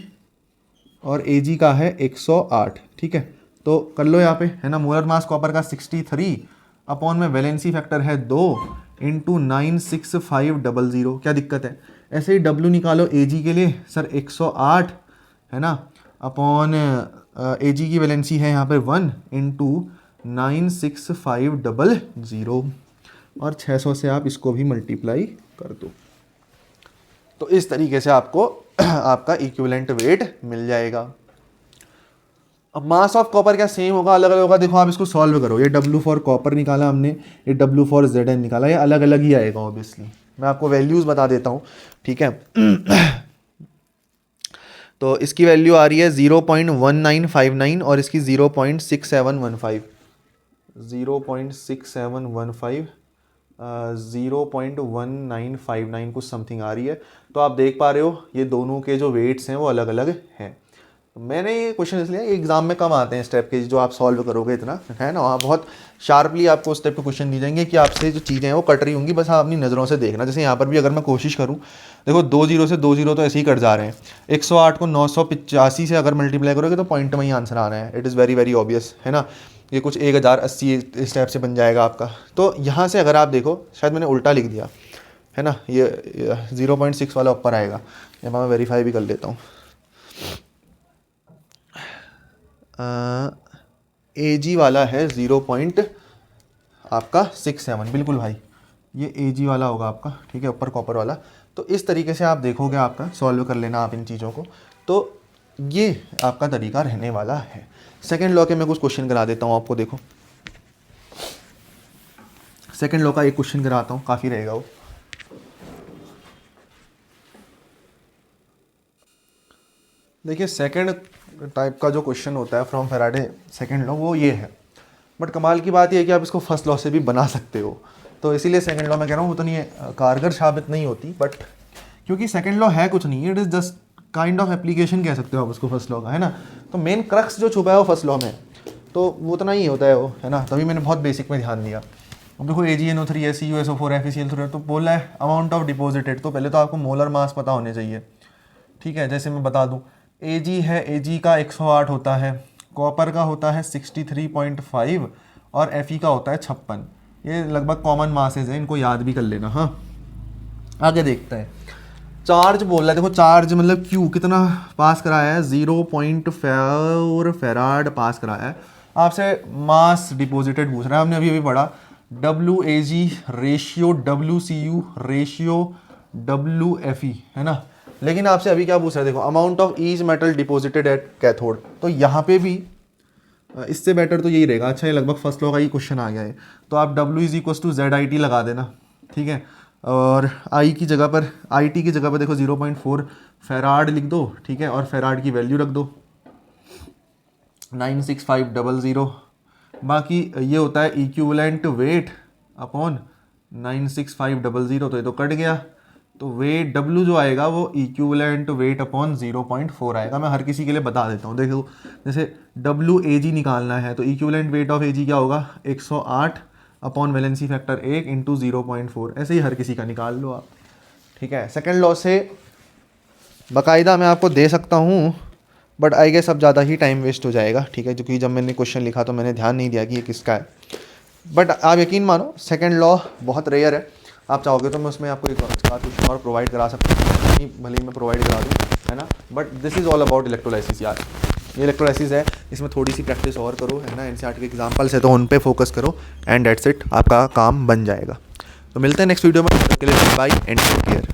और Ag का है 108। ठीक है, तो कर लो यहाँ पे, है ना, मोलर मास कॉपर का 63 अपॉन में वैलेंसी फैक्टर है 2 इंटू 96500। क्या दिक्कत है? ऐसे ही W निकालो Ag के लिए सर 108, है ना, अपॉन Ag की वैलेंसी है यहाँ पे 1 इंटू 96500, और 600 से आप इसको भी मल्टीप्लाई कर दो। तो इस तरीके से आपको आपका इक्विवेलेंट वेट मिल जाएगा। अब मास ऑफ कॉपर क्या सेम होगा, अलग अलग होगा? देखो आप इसको सॉल्व करो, ये W फॉर कॉपर निकाला हमने, ये W फॉर Zn निकाला, ये अलग अलग ही आएगा ऑब्वियसली। मैं आपको वैल्यूज़ बता देता हूँ। ठीक है, तो इसकी वैल्यू आ रही है 0.1959 और इसकी 0.6715, 0.6715, 0.1959 कुछ समथिंग आ रही है। तो आप देख पा रहे हो ये दोनों के जो वेट्स हैं वो अलग अलग हैं। मैंने ये क्वेश्चन इसलिए, एग्जाम में कम आते हैं स्टेप के जो आप सॉल्व करोगे इतना, है ना, वहाँ बहुत शार्पली आपको उस टाइप के क्वेश्चन दिए जाएंगे कि आपसे जो चीज़ें हैं वो कट रही होंगी, बस आप अपनी नज़रों से देखना। जैसे यहाँ पर भी अगर मैं कोशिश करूँ, देखो 2 0 से 2 0 तो ऐसे ही कट जा रहे हैं। 108 को 985 से अगर मल्टीप्लाई करोगे तो पॉइंट में ही आंसर आना है। It is very very obvious, है ना। ये कुछ 1080 इस टाइप से बन जाएगा आपका। तो यहाँ से अगर आप देखो, शायद मैंने उल्टा लिख दिया, है ना, ये 0.6 वाला ऊपर आएगा। यहाँ मैं वेरीफाई भी कर लेता हूँ। Ag वाला है 0.67, बिल्कुल भाई, ये Ag वाला होगा आपका। ठीक है, ऊपर कॉपर वाला। तो इस तरीके से आप देखोगे, आपका सॉल्व कर लेना आप इन चीज़ों को, तो ये आपका तरीका रहने वाला है। सेकेंड लॉ के मैं कुछ क्वेश्चन करा देता हूँ आपको। देखो सेकेंड लॉ का एक क्वेश्चन कराता हूँ, काफ़ी रहेगा वो। देखिए सेकेंड टाइप का जो क्वेश्चन होता है फ्रॉम फैराडे सेकेंड लॉ, वो ये है। बट कमाल की बात ये है कि आप इसको फर्स्ट लॉ से भी बना सकते हो। तो इसीलिए सेकेंड लॉ मैं कह रहा हूँ वो तो नहीं कारगर साबित नहीं होती, बट क्योंकि सेकेंड लॉ है कुछ नहीं, it is just kind of application कह सकते हो आप उसको फर्स्ट लॉ का, है ना। तो मेन क्रक्स जो छुपा है वो फर्स्ट लॉ में, तो वो उतना ही होता है वो, है ना। तभी मैंने बहुत बेसिक में ध्यान दिया। अब देखो AgNO3 है, CuSO4 है, FeCl3, तो बोला है अमाउंट ऑफ डिपॉजिटेड। तो पहले तो आपको मोलर मास पता होने चाहिए। ठीक है, जैसे मैं बता दूँ, Ag है, Ag का 108 होता है, कॉपर का होता है 63.5 और Fe का होता है 56। ये लगभग कॉमन मासेज है, इनको याद भी कर लेना। हाँ, आगे देखते हैं। चार्ज बोल रहा है, देखो चार्ज मतलब Q कितना पास कराया है, 0.4 फेराड पास कराया है। आपसे मास डिपॉजिटेड पूछ रहा है, हमने अभी अभी पढ़ा WAG ratio WCU ratio WFE, है ना। लेकिन आपसे अभी क्या पूछ रहा है, देखो amount of each metal deposited at cathode. तो यहाँ पे भी इससे बेटर तो यही रहेगा। अच्छा, ये लगभग फर्स्ट लॉ का ही क्वेश्चन आ गया है, तो आप W = ZIT लगा देना। ठीक है, और I की जगह पर, IT की जगह पर देखो 0.4 फेराड लिख दो। ठीक है, और फेराड की वैल्यू रख दो 96500। बाकी ये होता है इक्विवेलेंट वेट अपॉन 96500, तो ये तो कट गया। तो वेट W जो आएगा वो इक्विवेलेंट वेट अपॉन 0.4 आएगा। मैं हर किसी के लिए बता देता हूँ। देखो जैसे WAG निकालना है तो इक्विवेलेंट वेट ऑफ AG क्या होगा, 108 अपॉन वैलेंसी फैक्टर 1 इंटू 0.4। ऐसे ही हर किसी का निकाल लो आप। ठीक है, सेकेंड लॉ से बाकायदा मैं आपको दे सकता हूँ, बट आई गेस अब ज़्यादा ही टाइम वेस्ट हो जाएगा। ठीक है, क्योंकि जब मैंने क्वेश्चन लिखा तो मैंने ध्यान नहीं दिया कि ये किसका है। बट आप यकीन मानो सेकेंड लॉ बहुत रेयर है। आप चाहोगे तो मैं उसमें आपको एक क्वेश्चन और प्रोवाइड करा सकता हूँ, भले ही मैं प्रोवाइड करा दूँ, है ना। But this is all about electrolysis यार। ये इलेक्ट्रोलाइसिस है, इसमें थोड़ी सी प्रैक्टिस और करो, है ना, एनसीईआरटी के एग्जाम्पल्स है तो उन पे फोकस करो एंड दैट्स इट, आपका काम बन जाएगा। तो मिलते हैं नेक्स्ट वीडियो में, तब तक के लिए बाय एंड टेक केयर।